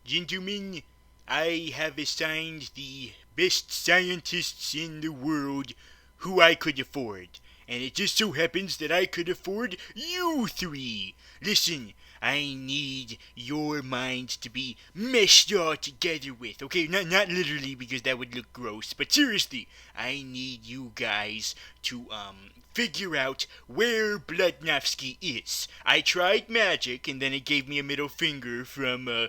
Gentlemen, I have assigned the best scientists in the world who I could afford. And it just so happens that I could afford you three. Listen, I need your minds to be meshed all together with. Okay, not literally because that would look gross, but seriously, I need you guys to figure out where Bludnovsky is. I tried magic, and then it gave me a middle finger from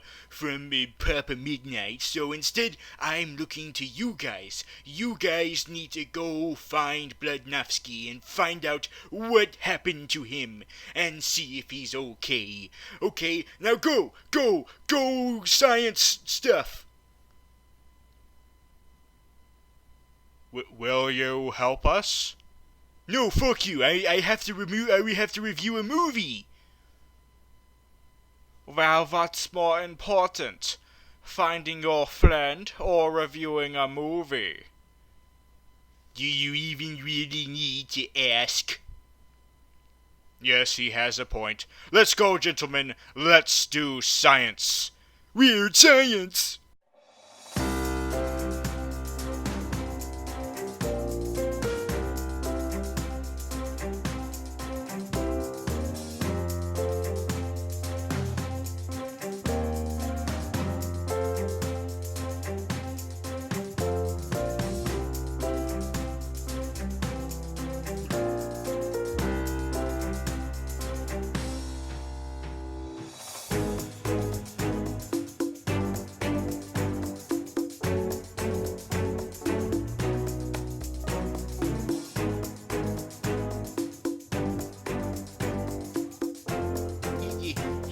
Papa Midnight. So instead, I'm looking to you guys. You guys need to go find Bludnovsky and find out what happened to him and see if he's okay. Okay, now go, science stuff. Will you help us? No, fuck you. I have to review a movie. Well, what's more important? Finding your friend or reviewing a movie? Do you even really need to ask? Yes, he has a point. Let's go, gentlemen. Let's do science. Weird science.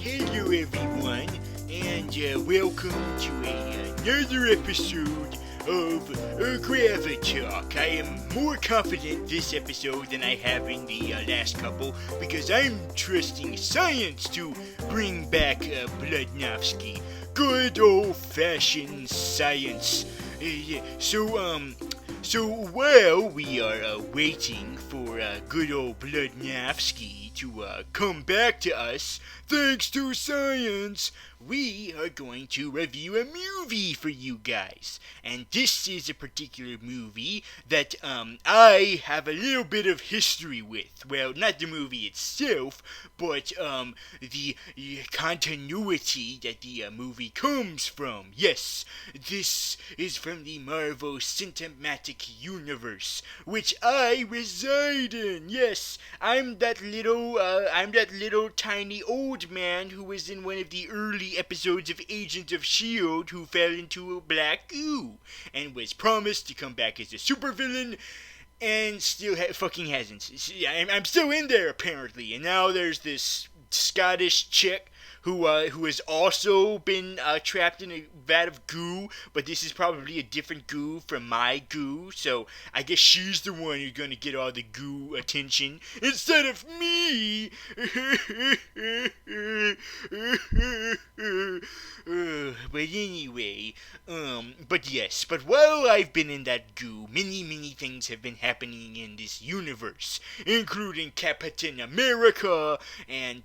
Hello everyone, and welcome to another episode of Gravitalk. I am more confident this episode than I have in the last couple because I'm trusting science to bring back Bludnovsky. Good old-fashioned science. So while we are waiting for good old Bludnovsky to come back to us, thanks to science, we are going to review a movie for you guys. And this is a particular movie that I have a little bit of history with. Well, not the movie itself, but the continuity that the movie comes from. Yes, this is from the Marvel Cinematic Universe, which I reside in. Yes, I'm that little tiny old man who was in one of the early episodes of Agents of S.H.I.E.L.D. who fell into black goo and was promised to come back as a supervillain and still fucking hasn't. I'm still in there apparently, and now there's this Scottish chick who has also been trapped in a vat of goo, but this is probably a different goo from my goo, so I guess she's the one who's gonna get all the goo attention instead of me. But anyway, but while I've been in that goo, many things have been happening in this universe, including Captain America and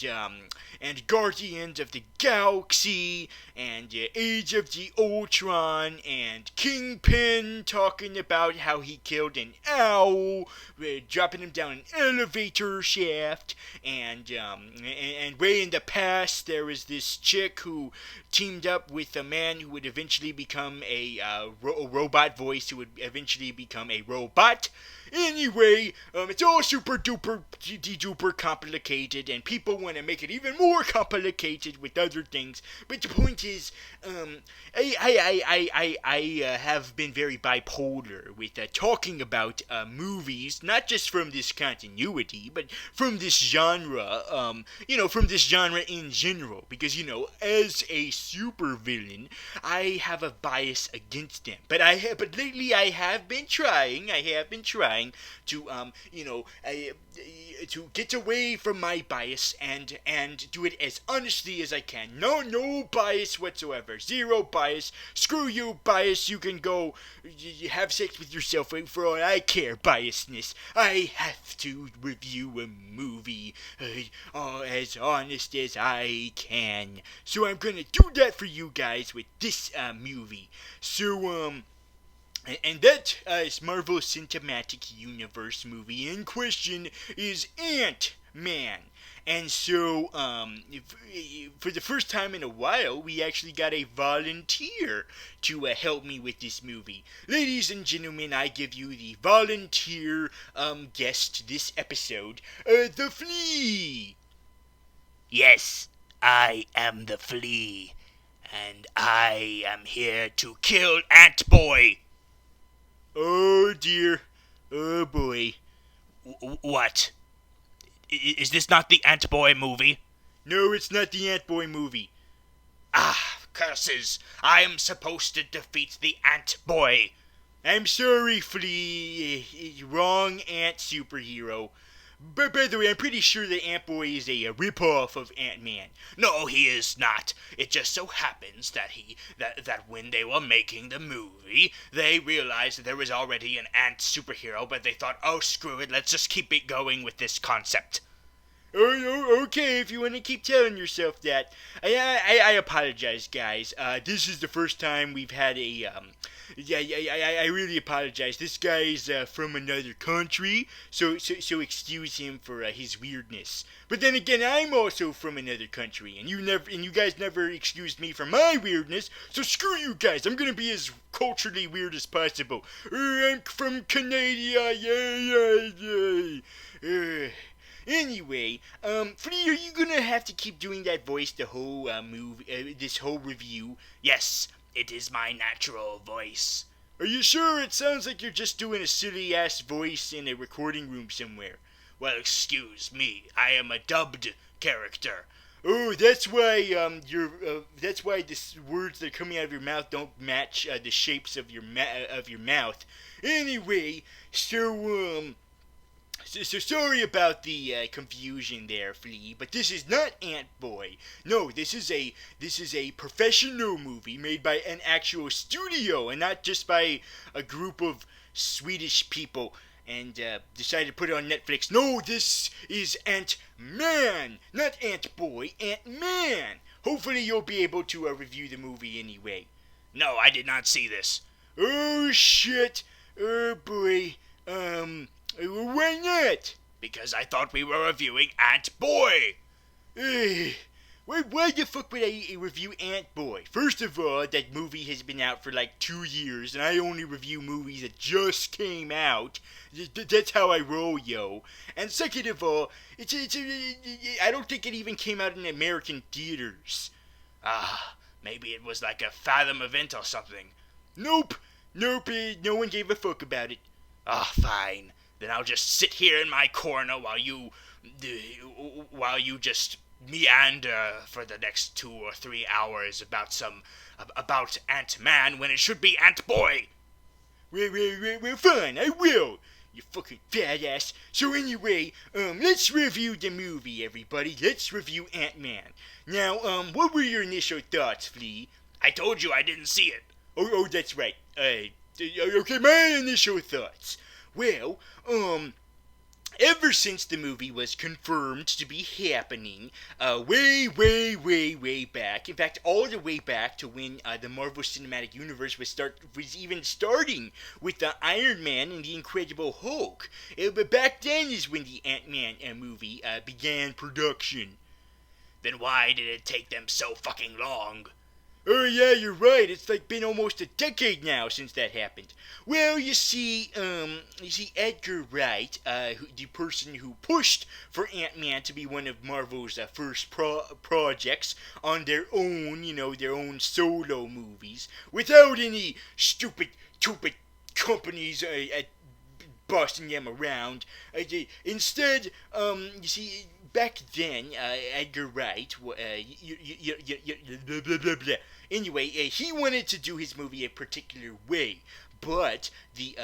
Guardians of the Galaxy and Age of the Ultron and Kingpin talking about how he killed an owl, dropping him down an elevator shaft, and way in the past there was this chick who teamed up with a man who would eventually become a robot voice who would eventually become a robot. Anyway, it's all super duper de-duper complicated, and people want to make it even more complicated with other things. But the point is, I have been very bipolar with talking about movies, not just from this continuity, but from this genre, from this genre in general. Because, as a supervillain, I have a bias against them. But lately I have been trying to to get away from my bias and do it as honestly as I can. No bias whatsoever. Zero bias. Screw you, bias. You can go have sex with yourself for all I care, biasness. I have to review a movie as honest as I can. So I'm gonna do that for you guys with this movie. So, and that is Marvel Cinematic Universe movie in question is Ant-Man. And so, for the first time in a while, we actually got a volunteer to help me with this movie. Ladies and gentlemen, I give you the volunteer guest this episode, the Flea. Yes, I am the Flea, and I am here to kill Ant Boy. Oh dear. Oh boy. What? Is this not the Ant Boy movie? No, it's not the Ant Boy movie. Ah, curses. I am supposed to defeat the Ant Boy. I'm sorry, Flea. Wrong ant superhero. But by the way, I'm pretty sure that Ant-Boy is a ripoff of Ant-Man. No, he is not. It just so happens that when they were making the movie, they realized that there was already an ant superhero, but they thought, oh, screw it, let's just keep it going with this concept. Oh, okay, if you want to keep telling yourself that. I apologize, guys. This is the first time we've had a, I really apologize. This guy is from another country, so excuse him for his weirdness. But then again, I'm also from another country, and you guys never excused me for my weirdness. So screw you guys. I'm gonna be as culturally weird as possible. I'm from Canada. Yay. Anyway, Flea, are you gonna have to keep doing that voice the whole this whole review? Yes, it is my natural voice. Are you sure? It sounds like you're just doing a silly ass voice in a recording room somewhere. Well, excuse me, I am a dubbed character. Oh, that's why that's why the words that are coming out of your mouth don't match the shapes of your mouth. Anyway, So sorry about the confusion there, Flea, but this is not Ant-Boy. No, this is a professional movie made by an actual studio and not just by a group of Swedish people and decided to put it on Netflix. No, this is Ant-Man, not Ant-Boy, Ant-Man. Hopefully you'll be able to review the movie anyway. No, I did not see this. Oh shit. Oh boy. Why not? Because I thought we were reviewing Ant Boy. Why the fuck would I review Ant Boy? First of all, that movie has been out for like 2 years, and I only review movies that just came out. That's how I roll, yo. And second of all, I don't think it even came out in American theaters. Ah, maybe it was like a Fathom event or something. Nope, no one gave a fuck about it. Ah, fine. Then I'll just sit here in my corner while you just meander for the next 2 or 3 hours about Ant-Man when it should be Ant-Boy. Well, fine, I will. You fucking badass. So anyway, let's review the movie, everybody. Let's review Ant-Man. Now, what were your initial thoughts, Flea? I told you I didn't see it. Oh, that's right. Okay, my initial thoughts. Well, ever since the movie was confirmed to be happening, way back, in fact, all the way back to when the Marvel Cinematic Universe was even starting with the Iron Man and the Incredible Hulk. But back then is when the Ant-Man movie began production. Then why did it take them so fucking long? Oh yeah, you're right. It's like been almost a decade now since that happened. Well, you see Edgar Wright, the person who pushed for Ant-Man to be one of Marvel's first projects on their own, their own solo movies, without any stupid companies bossing them around. Instead, you see, back then, Edgar Wright, anyway, he wanted to do his movie a particular way, but the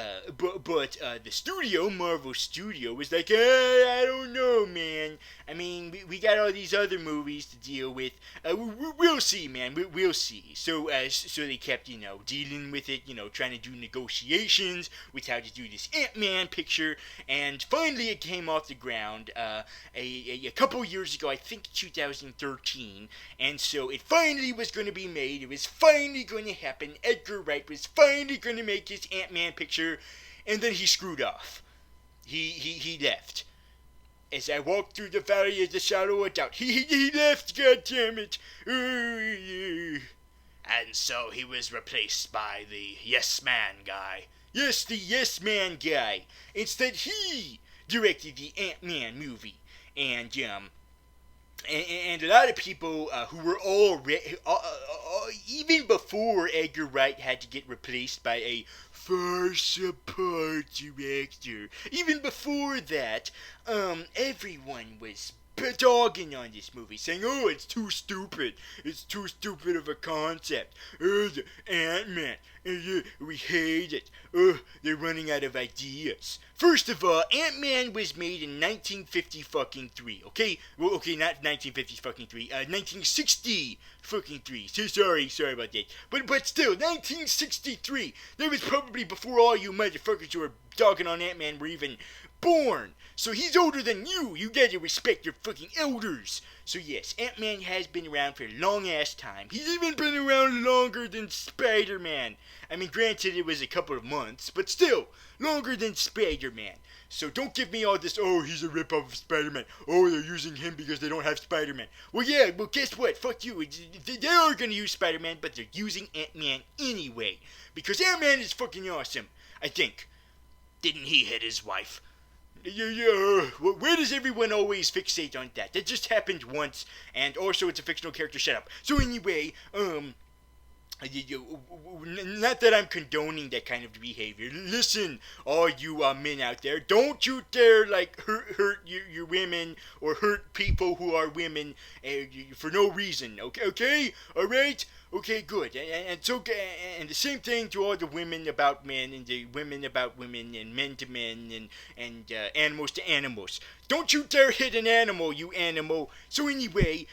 studio, Marvel Studio, was like, I don't know, man. I mean, we got all these other movies to deal with. We'll see, man. We'll see. So they kept, dealing with it, trying to do negotiations with how to do this Ant-Man picture, and finally it came off the ground a couple years ago, I think 2013, and so it finally was going to be made. It was finally going to happen. Edgar Wright was finally going to make his Ant-Man picture, and then he screwed off. He left. As I walked through the valley of the shadow of doubt, he left, goddammit. And so he was replaced by the Yes Man guy. Yes, the Yes Man guy. Instead, he directed the Ant-Man movie. And a lot of people who were already, even before Edgar Wright had to get replaced by a far-apart director, even before that, everyone was dogging on this movie, saying, oh, it's too stupid of a concept, the Ant-Man, we hate it, they're running out of ideas. First of all, Ant-Man was made in 1950-fucking-3, okay? Well, okay, not 1950-fucking-3, 1960-fucking-3. Sorry about that. But still, 1963. That was probably before all you motherfuckers who were dogging on Ant-Man were even born. So he's older than you. You gotta respect your fucking elders. So yes, Ant-Man has been around for a long-ass time. He's even been around longer than Spider-Man. I mean, granted it was a couple of months, but still, longer than Spider-Man. So don't give me all this, oh, he's a rip-off of Spider-Man. Oh, they're using him because they don't have Spider-Man. Well, yeah, well, guess what? Fuck you. They are gonna use Spider-Man, but they're using Ant-Man anyway. Because Ant-Man is fucking awesome, I think. Didn't he hit his wife? Yeah, where does everyone always fixate on that? That just happened once, and also it's a fictional character, shut up. So anyway, not that I'm condoning that kind of behavior. Listen, all you men out there, don't you dare hurt your women or hurt people who are women for no reason. Okay, all right. Okay, good. And so, and the same thing to all the women about men, and the women about women, and men to men, and animals to animals. Don't you dare hit an animal, you animal. So anyway,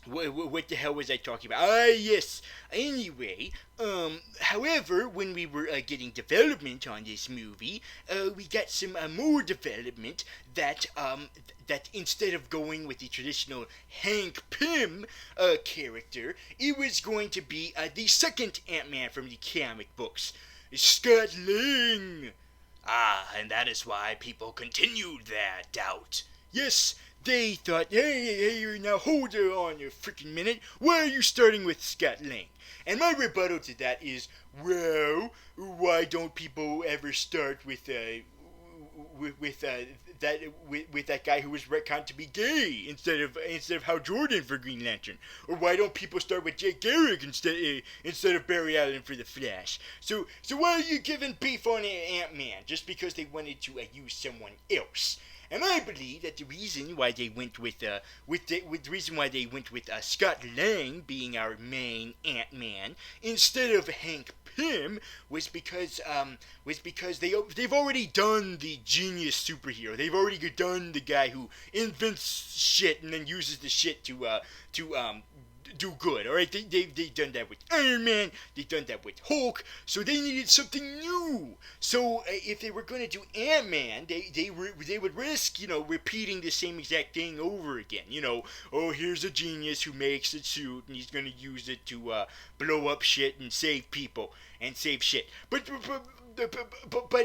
what the hell was I talking about? Ah, yes. Anyway, however, when we were getting development on this movie, we got some more development that instead of going with the traditional Hank Pym character, it was going to be the second Ant-Man from the comic books, Scott Lang. Ah, and that is why people continued their doubt. Yes, they thought, hey, now hold on a freaking minute. Why are you starting with Scott Lang? And my rebuttal to that is, well, why don't people ever start with that guy who was retconned to be gay instead of Hal Jordan for Green Lantern? Or why don't people start with Jake Garrick instead of Barry Allen for the Flash? So why are you giving beef on Ant-Man just because they wanted to use someone else? And I believe that the reason why they went with Scott Lang being our main Ant-Man instead of Hank Pym was because they've already done the genius superhero. They've already done the guy who invents shit and then uses the shit to do good. All right, they've done that with Iron Man. They've done that with Hulk. So they needed something new. So if they were going to do Ant-Man, they would risk repeating the same exact thing over again. Oh, here's a genius who makes a suit and he's going to use it to blow up shit and save people and save shit. But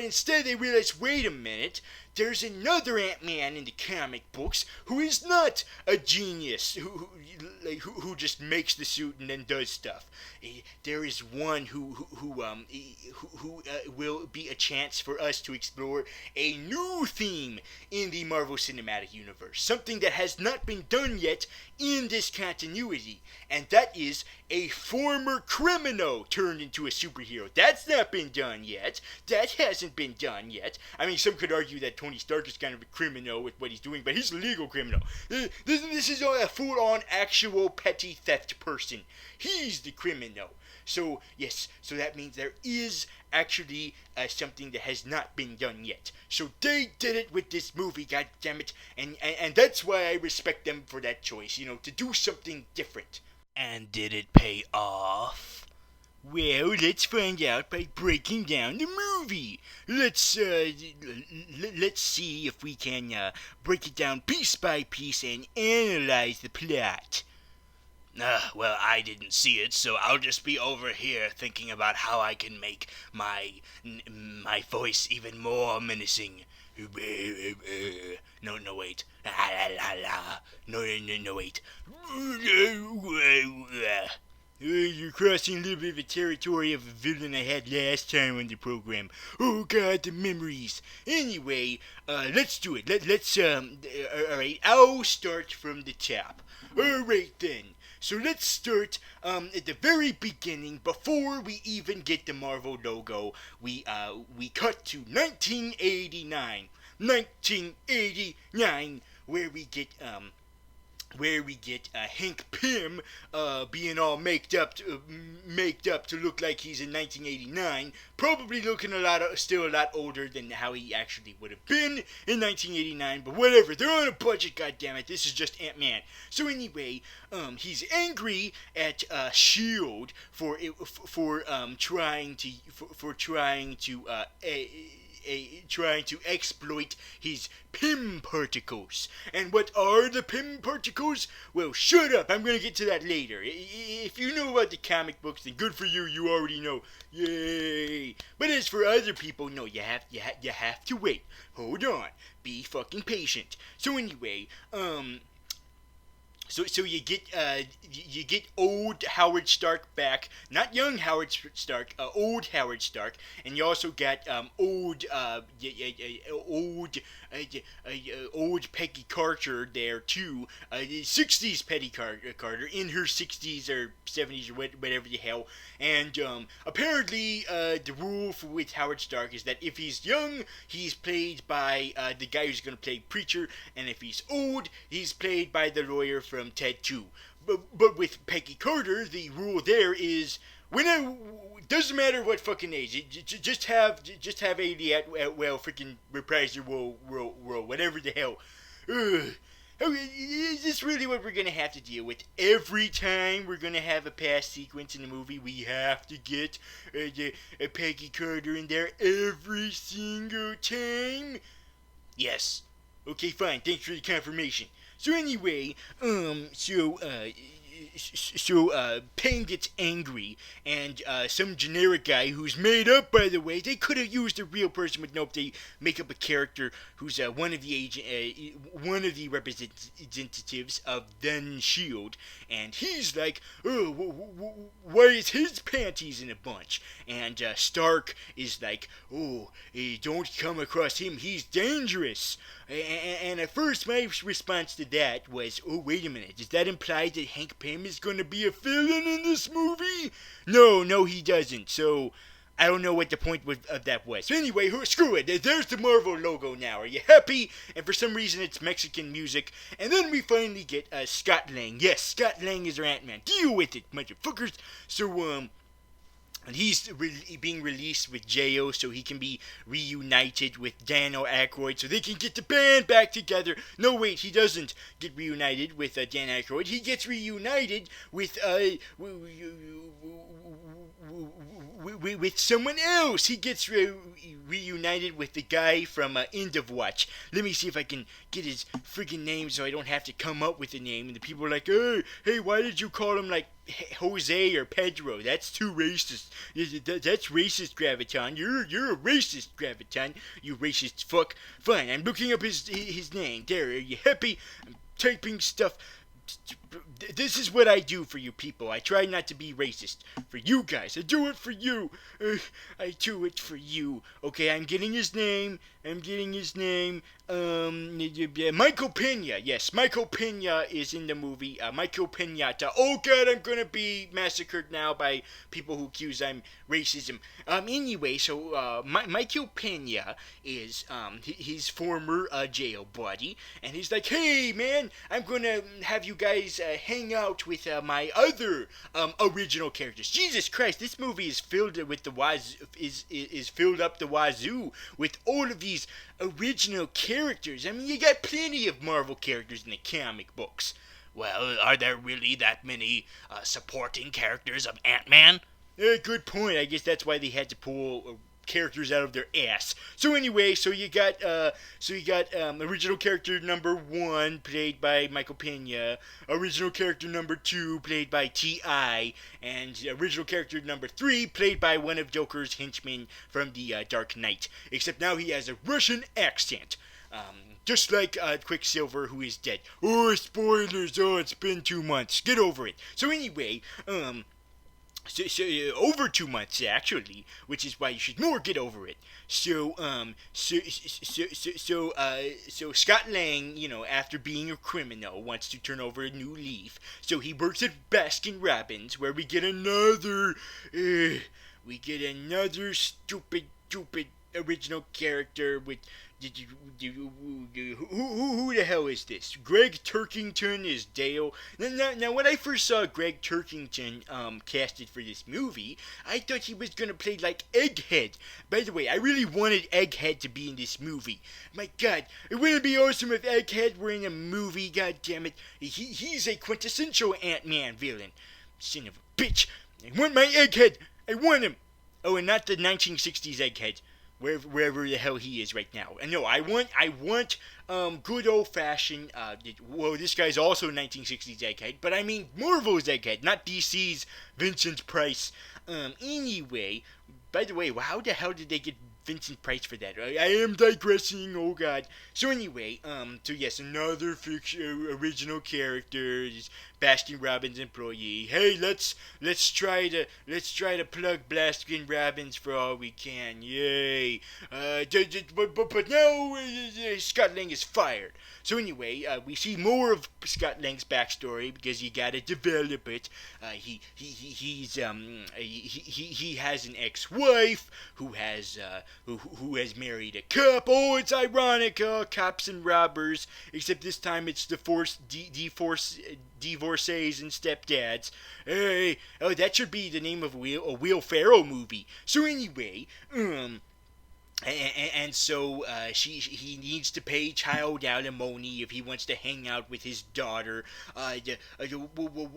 instead they realized, wait a minute, there's another Ant-Man in the comic books who is not a genius, who just makes the suit and then does stuff. There is one who will be a chance for us to explore a new theme in the Marvel Cinematic Universe, something that has not been done yet in this continuity, and that is a former criminal turned into a superhero. That's not been done yet. That hasn't been done yet. I mean, some could argue that Tony Stark is kind of a criminal with what he's doing, but he's a legal criminal. This is a full-on actual petty theft person. He's the criminal. So, yes, so that means there is actually something that has not been done yet. So they did it with this movie, goddammit, and that's why I respect them for that choice, to do something different. And did it pay off? Well, let's find out by breaking down the movie. Let's see if we can break it down piece by piece and analyze the plot. Well, I didn't see it, so I'll just be over here thinking about how I can make my voice even more menacing. No, wait. No, wait. You're crossing a little bit of a territory of a villain I had last time on the program. Oh god, the memories. Anyway, let's do it. Let's alright, I'll start from the top. Alright then. So let's start at the very beginning. Before we even get the Marvel logo, we cut to 1989. 1989, where we get Hank Pym being all made up to look like he's in 1989, probably looking still a lot older than how he actually would have been in 1989. But whatever, they're on a budget. Goddammit, this is just Ant-Man. So anyway, he's angry at Shield for trying to exploit his Pym particles. And what are the Pym particles? Well, shut up, I'm gonna get to that later. If you know about the comic books, then good for you, you already know. Yay! But as for other people, no, you have to wait. Hold on. Be fucking patient. So anyway, So you get old Howard Stark back, not young Howard Stark, old Howard Stark, and you also got old Peggy Carter there too, 60s Peggy Carter in her 60s or 70s or whatever the hell, and apparently the rule with Howard Stark is that if he's young, he's played by the guy who's gonna play Preacher, and if he's old, he's played by the lawyer from Ted 2. But with Peggy Carter, the rule there is doesn't matter what fucking age, just have 80 at freaking reprise your role, whatever the hell. Is this really what we're gonna have to deal with every time we're gonna have a past sequence in the movie? We have to get Peggy Carter in there every single time? Yes. Okay, fine. Thanks for the confirmation. So anyway, Payne gets angry, and some generic guy who's made up, by the way. They could have used a real person, but nope, they make up a character who's one of the representatives of then Shield, and he's like, oh, why is his panties in a bunch? And Stark is like, oh, don't come across him, he's dangerous. And at first, my response to that was, oh, wait a minute, does that imply that Hank Pym is going to be a villain in this movie? No, he doesn't, so I don't know what the point of that was. So anyway, screw it, there's the Marvel logo now, are you happy? And for some reason, it's Mexican music, and then we finally get Scott Lang. Yes, Scott Lang is our Ant-Man. Deal with it, motherfuckers. So, and he's being released with J.O. so he can be reunited with Daniel Aykroyd so they can get the band back together. No, wait, he doesn't get reunited with Dan Aykroyd. He gets reunited with someone else. He gets reunited with the guy from End of Watch. Let me see if I can get his friggin' name so I don't have to come up with a name. And the people are like, hey, why did you call him like Jose or Pedro? That's too racist. That's racist, Graviton. You're a racist, Graviton. You racist fuck. Fine, I'm looking up his name. There, are you happy? I'm typing stuff this is what I do for you people. I try not to be racist. For you guys. I do it for you. I do it for you. Okay, I'm getting his name. Michael Pena. Yes, Michael Pena is in the movie. Michael Pinata. Oh God, I'm gonna be massacred now by people who accuse I'm racism. Anyway, so Michael Pena is his former jail buddy, and he's like, hey man, I'm gonna have you guys hang out with my other original characters. Jesus Christ, this movie is filled with is filled up the wazoo with all of these original characters. I mean, you got plenty of Marvel characters in the comic books. Well, are there really that many supporting characters of Ant-Man? Good point. I guess that's why they had to pull characters out of their ass. So anyway, you got original character number 1 played by Michael Pena, original character number 2 played by T.I., and original character number 3 played by one of Joker's henchmen from the Dark Knight. Except now he has a Russian accent. Just like Quicksilver, who is dead. Oh, spoilers! Oh, it's been 2 months. Get over it. So anyway, So over 2 months actually, which is why you should more get over it. So Scott Lang, after being a criminal, wants to turn over a new leaf. So he works at Baskin Robbins, where we get another stupid original character with. Who the hell is this? Greg Turkington is Dale. Now, when I first saw Greg Turkington casted for this movie, I thought he was gonna play like Egghead. By the way, I really wanted Egghead to be in this movie. My God, it wouldn't be awesome if Egghead were in a movie. God damn it, he's a quintessential Ant-Man villain. Son of a bitch! I want my Egghead. I want him. Oh, and not the 1960s Egghead. Wherever the hell he is right now. And no, I want good old fashioned. This guy's also 1960s Egghead, but I mean Marvel's Egghead, not DC's Vincent Price. Anyway, by the way, how the hell did they get Vincent Price for that? I am digressing. Oh God. So anyway, so yes, another original character is Baskin Robbins employee. Hey, let's try to plug Baskin Robbins for all we can. Yay! But now Scott Lang is fired. So anyway, we see more of Scott Lang's backstory because you gotta develop it. He has an ex-wife who has married a cop. Oh, it's ironic, cops and robbers. Except this time it's divorcees and stepdads. Hey, that should be the name of a Will Ferrell movie. So anyway, And so he needs to pay child alimony if he wants to hang out with his daughter.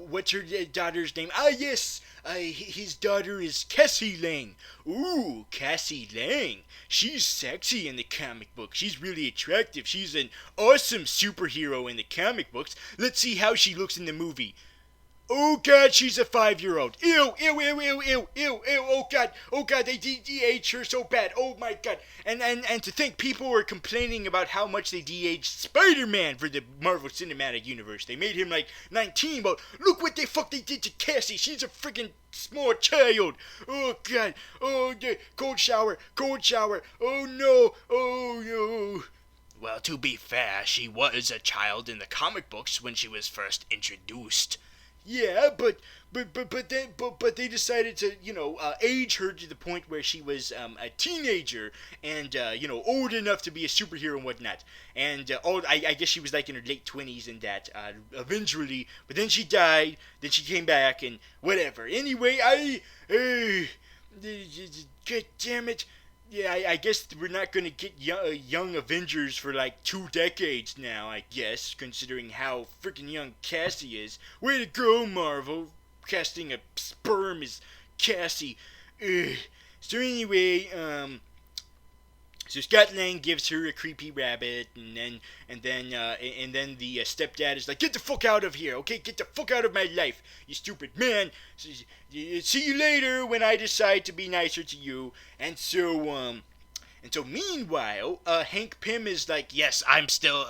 What's her daughter's name? Yes, his daughter is Cassie Lang. Ooh, Cassie Lang. She's sexy in the comic book. She's really attractive. She's an awesome superhero in the comic books. Let's see how she looks in the movie. Oh God, she's a 5-year-old. Ew, oh God, they de-aged her so bad. Oh my God. And to think people were complaining about how much they de-aged Spider-Man for the Marvel Cinematic Universe. They made him like 19, but look what the fuck they did to Cassie. She's a freaking small child. Oh God, oh cold shower. Oh no. Well, to be fair, she was a child in the comic books when she was first introduced. Yeah, but they decided to, age her to the point where she was a teenager and, old enough to be a superhero and whatnot. And, I guess she was like in her late 20s and that, eventually. But then she died, then she came back and whatever. Anyway, God damn it. Yeah, I guess we're not going to get young Avengers for like 2 decades now, I guess, considering how freaking young Cassie is. Way to go, Marvel. Casting a sperm as Cassie. Ugh. So anyway, so Scott Lang gives her a creepy rabbit, and then the stepdad is like, "Get the fuck out of here, okay? Get the fuck out of my life, you stupid man. See you later when I decide to be nicer to you." And so And so meanwhile, Hank Pym is like, yes, I'm still.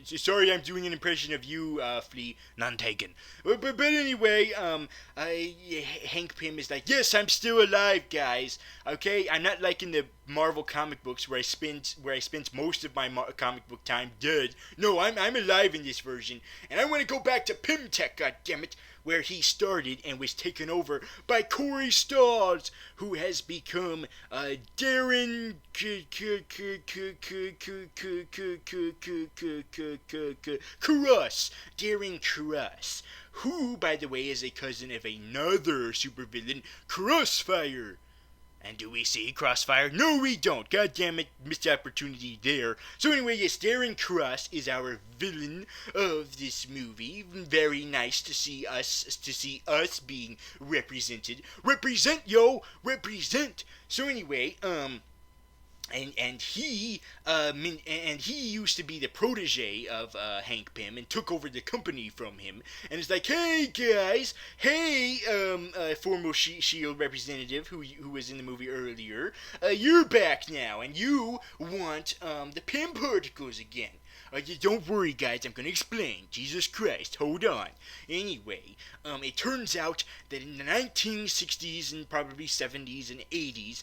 Sorry, I'm doing an impression of you, Flea. None taken. But anyway, Hank Pym is like, yes, I'm still alive, guys. Okay, I'm not like in the Marvel comic books where I spent most of my comic book time dead. No, I'm alive in this version, and I want to go back to Pym Tech. Goddammit, where he started and was taken over by Corey Stars, who has become Darren Cross. Darren Cross, who, by the way, is a cousin of another supervillain, Crossfire. And do we see Crossfire? No, we don't. God damn it, missed opportunity there. So anyway, yes, Darren Cross is our villain of this movie. Very nice to see us being represented. Represent, yo, represent. So anyway, and he used to be the protege of Hank Pym and took over the company from him, and it's like, hey guys, hey former Shield representative who was in the movie earlier, you're back now and you want the Pym particles again. Don't worry, guys, I'm gonna explain. Jesus Christ, hold on. Anyway, it turns out that in the 1960s and probably 70s and 80s,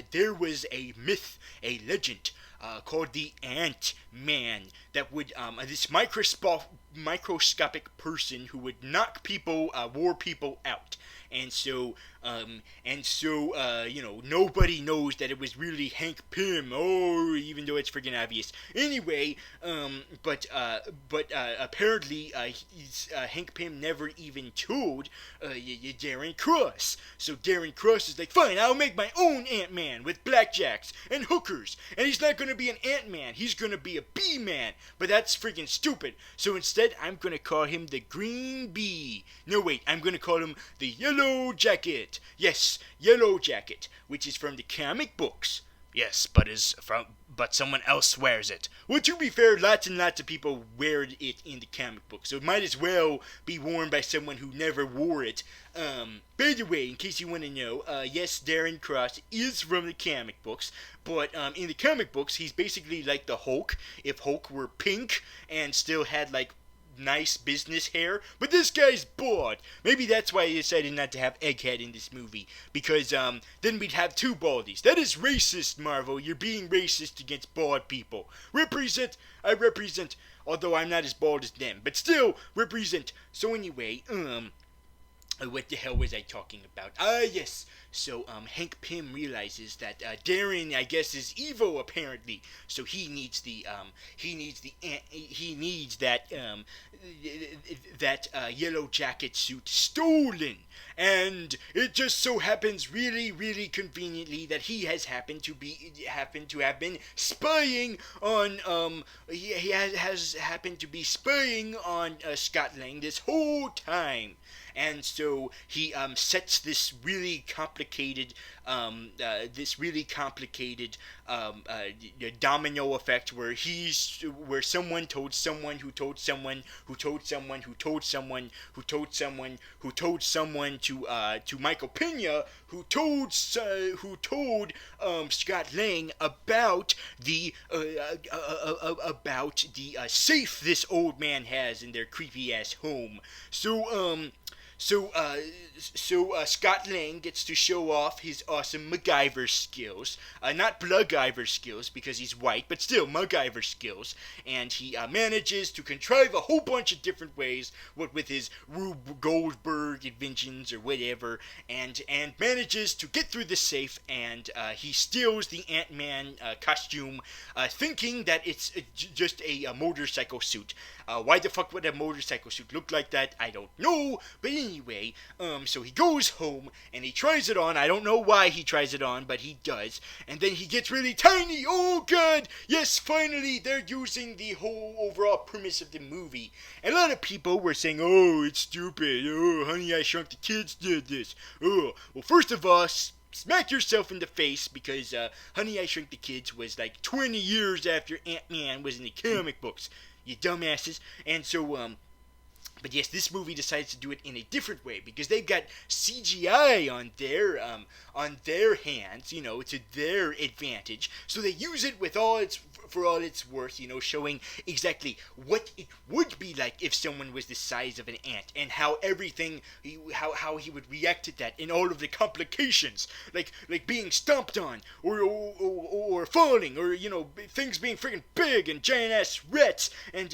there was a myth, a legend, called the Ant-Man that would, this microscopic person who would knock people, war people out. And so, nobody knows that it was really Hank Pym. Oh, even though it's friggin' obvious. Anyway, but apparently, Hank Pym never even told Darren Cross. So Darren Cross is like, fine, I'll make my own Ant-Man with blackjacks and hookers. And he's not gonna be an Ant-Man. He's gonna be a Bee-Man. But that's friggin' stupid. So instead, I'm gonna call him the Green Bee. No, wait, I'm gonna call him the Yellow Jacket. Yes, Yellow Jacket, which is from the comic books. Yes, but someone else wears it. Well, to be fair, lots and lots of people wear it in the comic book, so it might as well be worn by someone who never wore it. By the way, in case you want to know, yes, Darren Cross is from the comic books, but in the comic books, he's basically like the Hulk, if Hulk were pink and still had, like, nice business hair, but this guy's bald. Maybe that's why he decided not to have Egghead in this movie, because then we'd have two baldies. That is racist, Marvel. You're being racist against bald people. I represent, although I'm not as bald as them, but still represent. So anyway, what the hell was I talking about? Yes. So, Hank Pym realizes that, Darren, I guess, is evil, apparently. So he needs that Yellow Jacket suit stolen. And it just so happens really, really conveniently that he has happened to have been spying on, he has happened to be spying on, Scott Lang this whole time. And so he sets this really complicated domino effect where someone told someone who told someone who told someone who told someone who told someone who told someone to Michael Pena, who told Scott Lang about the safe this old man has in their creepy ass home. So Scott Lang gets to show off his awesome MacGyver skills. Not Bluggyver skills, because he's white, but still MacGyver skills. And he manages to contrive a whole bunch of different ways, with his Rube Goldberg inventions or whatever, and manages to get through the safe, and he steals the Ant-Man costume, thinking that it's just a motorcycle suit. Why the fuck would a motorcycle suit look like that? I don't know, but anyway, so he goes home, and he tries it on. I don't know why he tries it on, but he does, and then he gets really tiny. Oh god, yes, finally, they're using the whole overall premise of the movie, and a lot of people were saying, oh, it's stupid, oh, Honey, I Shrunk the Kids did this, oh, well, first of all, smack yourself in the face, because Honey, I Shrunk the Kids was like 20 years after Ant-Man was in the comic books, you dumbasses. And so But yes, this movie decides to do it in a different way because they've got CGI on their hands, to their advantage. So they use it with for all it's worth, showing exactly what it would be like if someone was the size of an ant and how how he would react to that and all of the complications, like being stomped on or falling or things being freaking big and giant ass rats and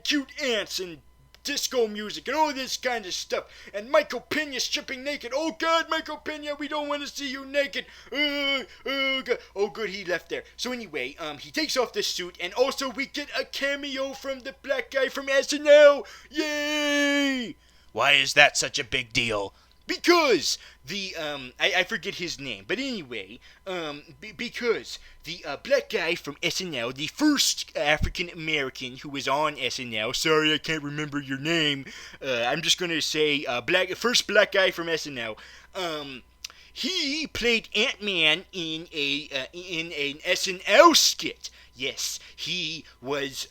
cute ants and disco music and all this kind of stuff. And Michael Pena stripping naked. Oh God, Michael Pena, we don't want to see you naked. God. Oh good, he left there. So anyway, he takes off the suit, and also we get a cameo from the black guy from SNL. Yay! Why is that such a big deal? Because I forget his name, but anyway, because the black guy from SNL, the first African American who was on SNL, sorry I can't remember your name, I'm just gonna say first black guy from SNL, he played Ant-Man in an SNL skit. Yes, he was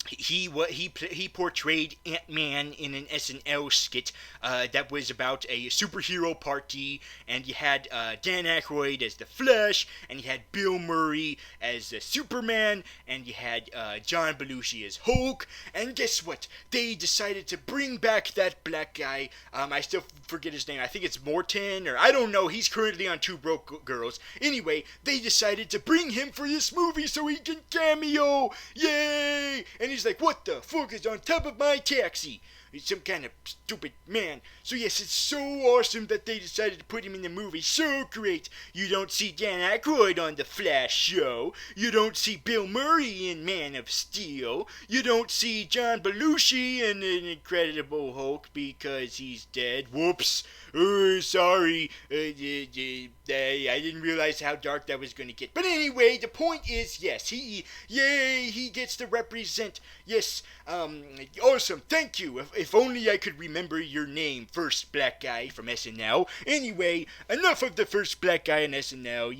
he portrayed Ant-Man in an SNL skit that was about a superhero party, and you had Dan Aykroyd as the Flash, and you had Bill Murray as Superman, and you had John Belushi as Hulk. And guess what? They decided to bring back that black guy. I still forget his name. I think it's Morton, or I don't know. He's currently on Two Broke Girls. Anyway, they decided to bring him for this movie so he can cameo. Yay! And he's like, what the fuck is on top of my taxi? He's some kind of stupid man. So yes, it's so awesome that they decided to put him in the movie. So great. You don't see Dan Aykroyd on The Flash show. You don't see Bill Murray in Man of Steel. You don't see John Belushi in An Incredible Hulk because he's dead. Whoops. Sorry. I didn't realize how dark that was going to get. But anyway, the point is, yes, he gets to represent. Yes, awesome. Thank you. If only I could remember your name, first black guy from SNL. Anyway, enough of the first black guy in SNL.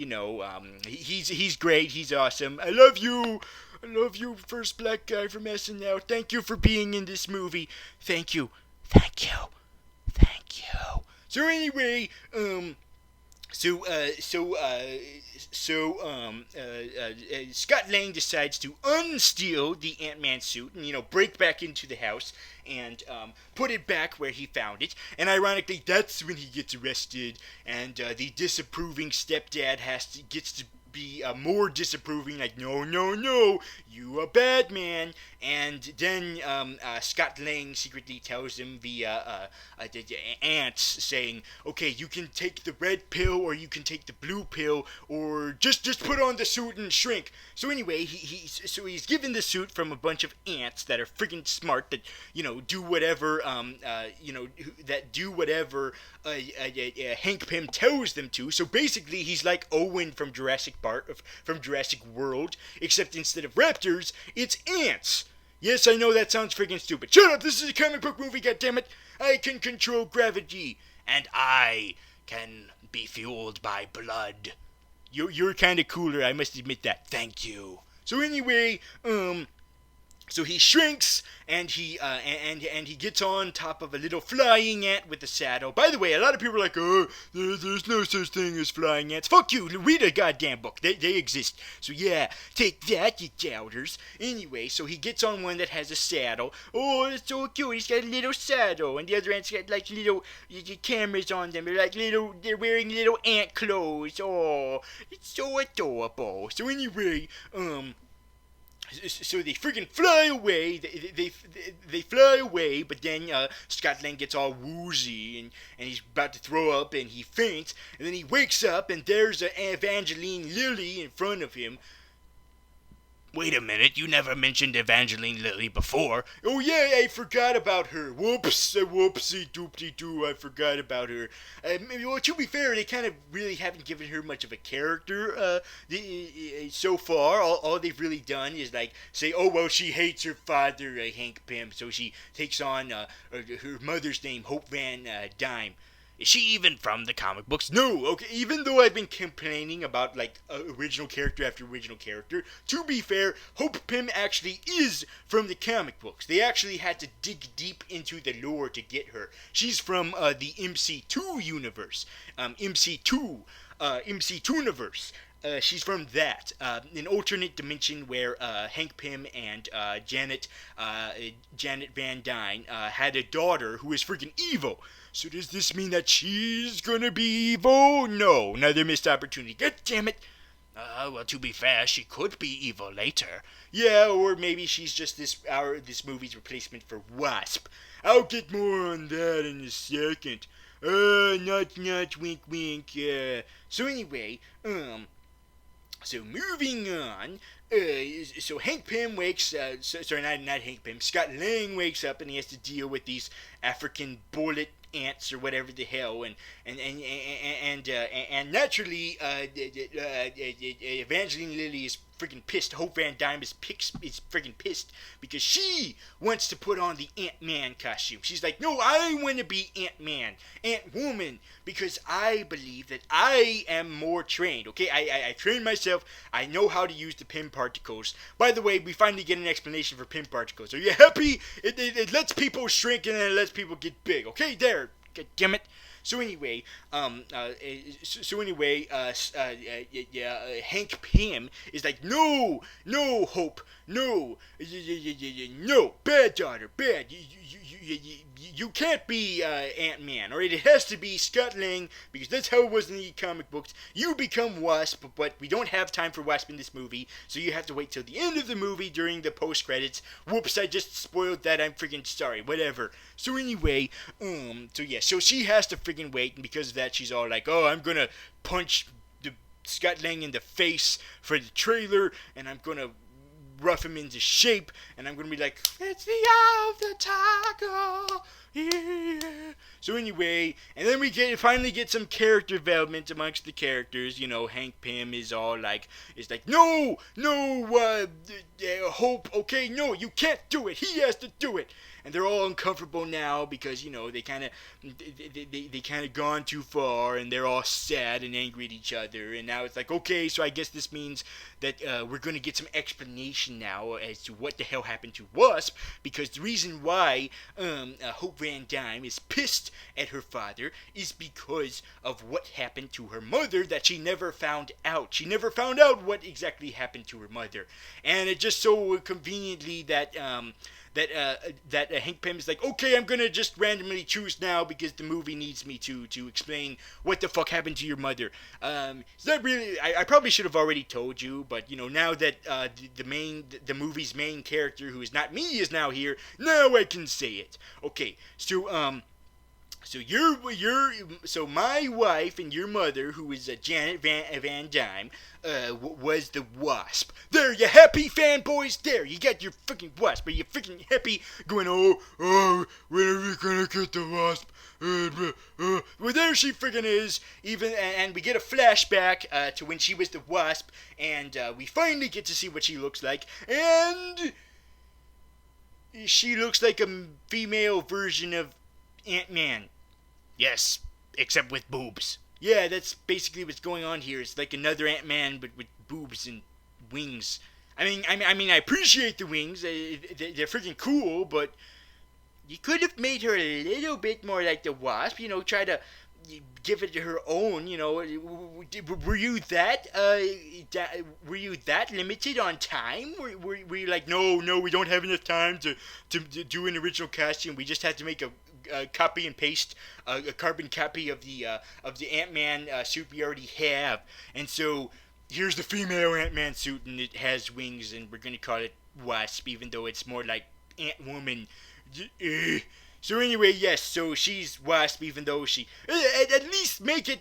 He's great. He's awesome. I love you. I love you, first black guy from SNL. Thank you for being in this movie. Thank you. Thank you. Thank you. So anyway, Scott Lang decides to unsteal the Ant-Man suit and, break back into the house and put it back where he found it. And ironically, that's when he gets arrested, and the disapproving stepdad gets to be more disapproving, like, no, you a bad man. And then Scott Lang secretly tells him the ants, saying, okay, you can take the red pill or you can take the blue pill, or just put on the suit and shrink. So anyway, he's given the suit from a bunch of ants that are freaking smart, that do whatever Hank Pym tells them to. So basically, he's like Owen from Jurassic World, except instead of raptors, it's ants. Yes, I know that sounds freaking stupid. Shut up! This is a comic book movie, goddammit! I can control gravity, and I can be fueled by blood. You're kind of cooler, I must admit that. Thank you. So anyway, so he shrinks, and he gets on top of a little flying ant with a saddle. By the way, a lot of people are like, oh, there's no such thing as flying ants. Fuck you, read a goddamn book. They exist. So yeah, take that, you doubters. Anyway, so he gets on one that has a saddle. Oh, it's so cute. He's got a little saddle, and the other ants got like little cameras on them. They're wearing little ant clothes. Oh, it's so adorable. So anyway, so they freaking fly away. They fly away, but then Scott Lang gets all woozy and he's about to throw up and he faints, and then he wakes up and there's Evangeline Lilly in front of him. Wait a minute, you never mentioned Evangeline Lilly before. Oh yeah, I forgot about her. Whoops, whoopsie doopty doo, I forgot about her. Well, to be fair, they kind of really haven't given her much of a character so far. All they've really done is like say, oh well, she hates her father, Hank Pym, so she takes on her mother's name, Hope Van Dyne. Is she even from the comic books? No, okay, even though I've been complaining about, like, original character after original character, to be fair, Hope Pym actually is from the comic books. They actually had to dig deep into the lore to get her. She's from the MC2 universe. MC2-universe. She's from that, an alternate dimension where Hank Pym and Janet Van Dyne had a daughter who is freaking evil. So does this mean that she's gonna be evil? No, another missed opportunity. God damn it! Well, to be fair, she could be evil later. Yeah, or maybe she's just this movie's replacement for Wasp. I'll get more on that in a second. Not, wink, wink. So anyway, so moving on, so Hank Pym wakes, not Hank Pym, Scott Lang wakes up and he has to deal with these African bullet ants or whatever the hell, and naturally, Evangeline Lilly is freaking pissed. Hope Van Dyne is freaking pissed because she wants to put on the Ant-Man costume. She's like, no, I want to be Ant-Man, Ant-Woman, because I believe that I am more trained, okay? I trained myself. I know how to use the Pym particles. By the way, we finally get an explanation for Pym particles. Are you happy? It lets people shrink and then it lets people get big, okay? There. God damn it. So anyway, Hank Pym is like, no, Hope, no, no, bad daughter, bad. You can't be Ant-Man, alright? It has to be Scott Lang, because that's how it was in the comic books. You become Wasp, but we don't have time for Wasp in this movie, so you have to wait till the end of the movie during the post-credits. Whoops, I just spoiled that. I'm freaking sorry. Whatever. So anyway, so she has to freaking wait, and because of that, she's all like, oh, I'm gonna punch Scott Lang in the face for the trailer, and I'm gonna rough him into shape, and I'm gonna be like, it's the eye of the tiger, yeah. So anyway, and then we finally get some character development amongst the characters. You know, Hank Pym is like, no, Hope, okay, no, you can't do it. He has to do it. And they're all uncomfortable now because, you know, they kind of gone too far, and they're all sad and angry at each other. And now it's like, okay, so I guess this means that we're going to get some explanation now as to what the hell happened to Wasp, because the reason why Hope Van Dyne is pissed at her father is because of what happened to her mother that she never found out. She never found out what exactly happened to her mother. And it just so conveniently that Hank Pym is like, okay, I'm gonna just randomly choose now because the movie needs me to explain what the fuck happened to your mother. Is that really? I probably should have already told you, but you know, now that the movie's main character, who is not me, is now here, now I can say it. Okay, so so my wife and your mother, who is Janet Van Dyne, was the Wasp. There, you happy fanboys? There, you got your freaking Wasp. Are you freaking happy? Going, oh, when are we gonna get the Wasp? Well, there she freaking is. And we get a flashback to when she was the Wasp, and we finally get to see what she looks like, and she looks like a female version of Ant-Man. Yes, except with boobs. Yeah, that's basically what's going on here. It's like another Ant-Man, but with boobs and wings. I mean, I appreciate the wings. They're freaking cool, but you could have made her a little bit more like the Wasp. You know, try to give it her own. You know, were you that limited on time? Were you like, no, we don't have enough time to do an original costume. We just had to make a copy and paste a carbon copy of the Ant-Man suit we already have, and so here's the female Ant-Man suit, and it has wings, and we're gonna call it Wasp, even though it's more like Ant-Woman. So anyway, yes, so she's Wasp, even though she at least make it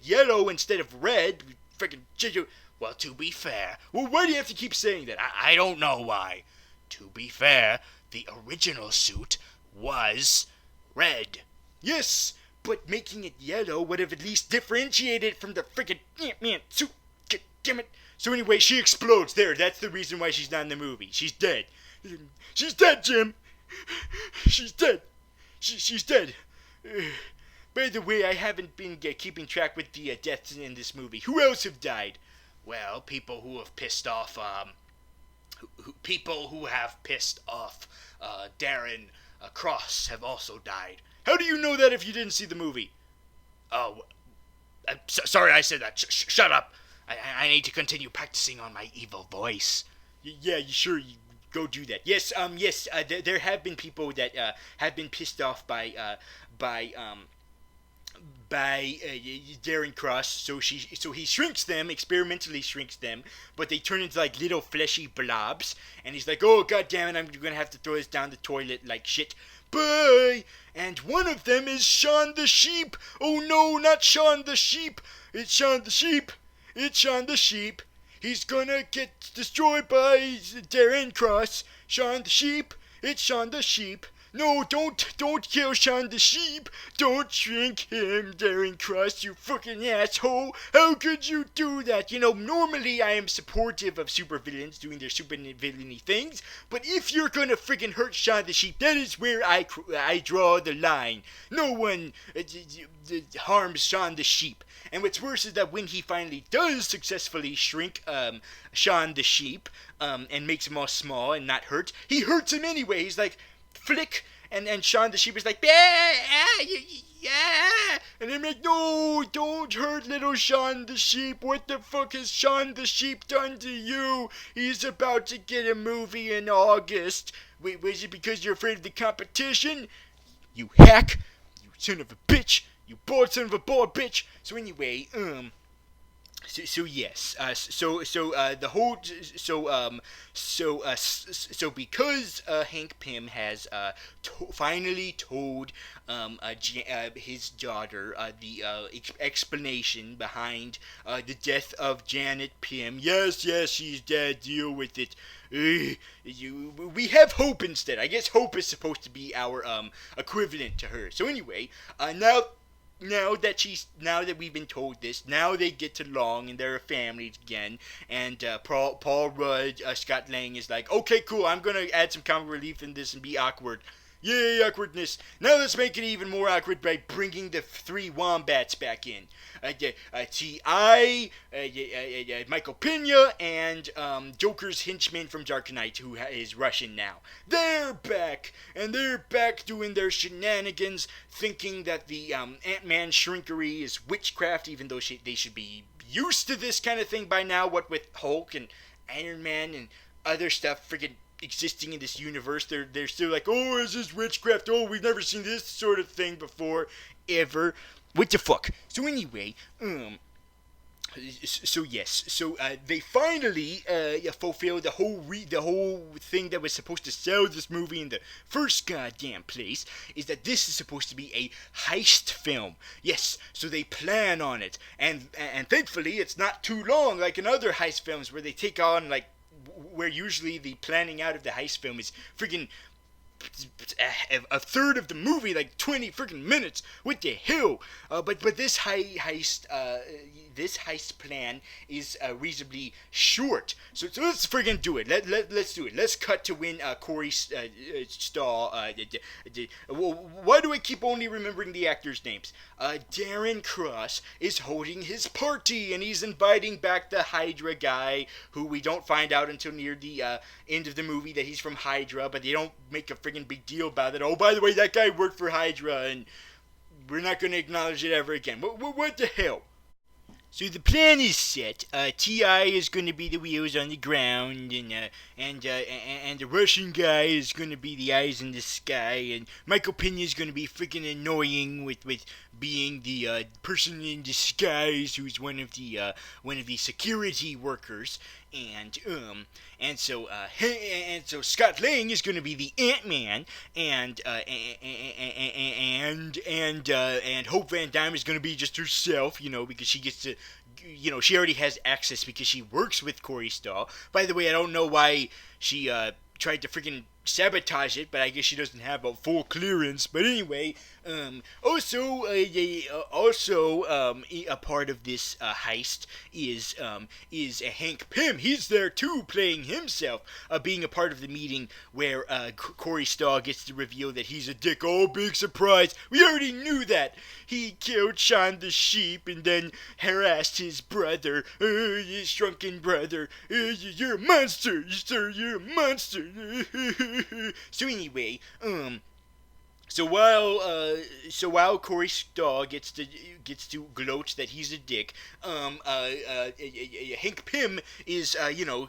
yellow instead of red. Freaking. Well, to be fair, Well, why do you have to keep saying that? I don't know why. To be fair, the original suit was red. Yes, but making it yellow would have at least differentiated it from the freaking Ant-Man suit. God damn it. So anyway, she explodes. There, that's the reason why she's not in the movie. She's dead. She's dead, Jim. She's dead. She's dead. By the way, I haven't been keeping track with the deaths in this movie. Who else have died? Well, people who have pissed off, people who have pissed off Darren Cross have also died. How do you know that if you didn't see the movie? Oh, sorry I said that. Shut up. I need to continue practicing on my evil voice. Yeah, you go do that. Yes, there have been people that have been pissed off by Darren Cross. So he shrinks them, experimentally shrinks them, but they turn into like little fleshy blobs. And he's like, oh god damn it, I'm gonna have to throw this down the toilet like shit. Bye. And one of them is Shaun the Sheep. Oh no, not Shaun the Sheep. It's Shaun the Sheep. It's Shaun the Sheep. He's gonna get destroyed by Darren Cross. Shaun the Sheep. It's Shaun the Sheep. No, don't kill Shaun the Sheep. Don't shrink him, Darren Cross, you fucking asshole. How could you do that? You know, normally I am supportive of supervillains doing their supervillainy things, but if you're gonna friggin' hurt Shaun the Sheep, that is where I draw the line. No one harms Shaun the Sheep. And what's worse is that when he finally does successfully shrink Shaun the Sheep and makes him all small and not hurt, he hurts him anyway. He's like, flick, and Shaun the Sheep is like, yeah, and I'm like, no, don't hurt little Shaun the Sheep. What the fuck has Shaun the Sheep done to you? He's about to get a movie in August. Wait, was it because you're afraid of the competition? You hack, you son of a bitch, you bald son of a bald bitch. So anyway, because Hank Pym has finally told his daughter the explanation behind the death of Janet Pym. Yes, she's dead. Deal with it. We have Hope instead. I guess Hope is supposed to be our equivalent to her. So anyway, now that we've been told this, now they get along and they're a family again. And Paul Rudd, Scott Lang is like, okay, cool, I'm gonna add some comic relief in this and be awkward. Yay, awkwardness. Now let's make it even more awkward by bringing the three wombats back in. T.I., Michael Pena, and Joker's henchman from Dark Knight, who is Russian now. They're back, and they're back doing their shenanigans, thinking that the Ant-Man shrinkery is witchcraft, even though they should be used to this kind of thing by now, what with Hulk and Iron Man and other stuff friggin' existing in this universe. They're still like, oh, is this witchcraft? Oh, we've never seen this sort of thing before, ever. What the fuck? So anyway, they finally fulfill the whole thing that was supposed to sell this movie in the first goddamn place, is that this is supposed to be a heist film. Yes, so they plan on it, and thankfully it's not too long like in other heist films where they take on like where usually the planning out of the heist film is freaking a third of the movie, like 20 freaking minutes. What the hell? But this heist plan is reasonably short. So let's freaking do it. Let's do it. Let's cut to when Corey Stahl. Why do I keep only remembering the actors' names? Darren Cross is holding his party, and he's inviting back the Hydra guy, who we don't find out until near the end of the movie that he's from Hydra, but they don't make a friggin' big deal about it. Oh, by the way, that guy worked for Hydra, and we're not going to acknowledge it ever again. What the hell? So the plan is set. T.I. is going to be the wheels on the ground, and the Russian guy is going to be the eyes in the sky, and Michael Pena is going to be freaking annoying with being the person in disguise who's one of the security workers, and so Scott Lang is going to be the Ant-Man, and Hope Van Dyne is going to be just herself, because she gets to, she already has access because she works with Corey Stahl. By the way, I don't know why she tried to freaking sabotage it, but I guess she doesn't have a full clearance. But anyway, a part of this heist is Hank Pym. He's there too, playing himself, being a part of the meeting where Corey Stoll gets to reveal that he's a dick. Oh, big surprise! We already knew that. He killed Sean the sheep and then harassed his brother, his shrunken brother. You're a monster, sir. You're a monster. So anyway, so while Corey Stoll gets to gloat that he's a dick, Hank Pym is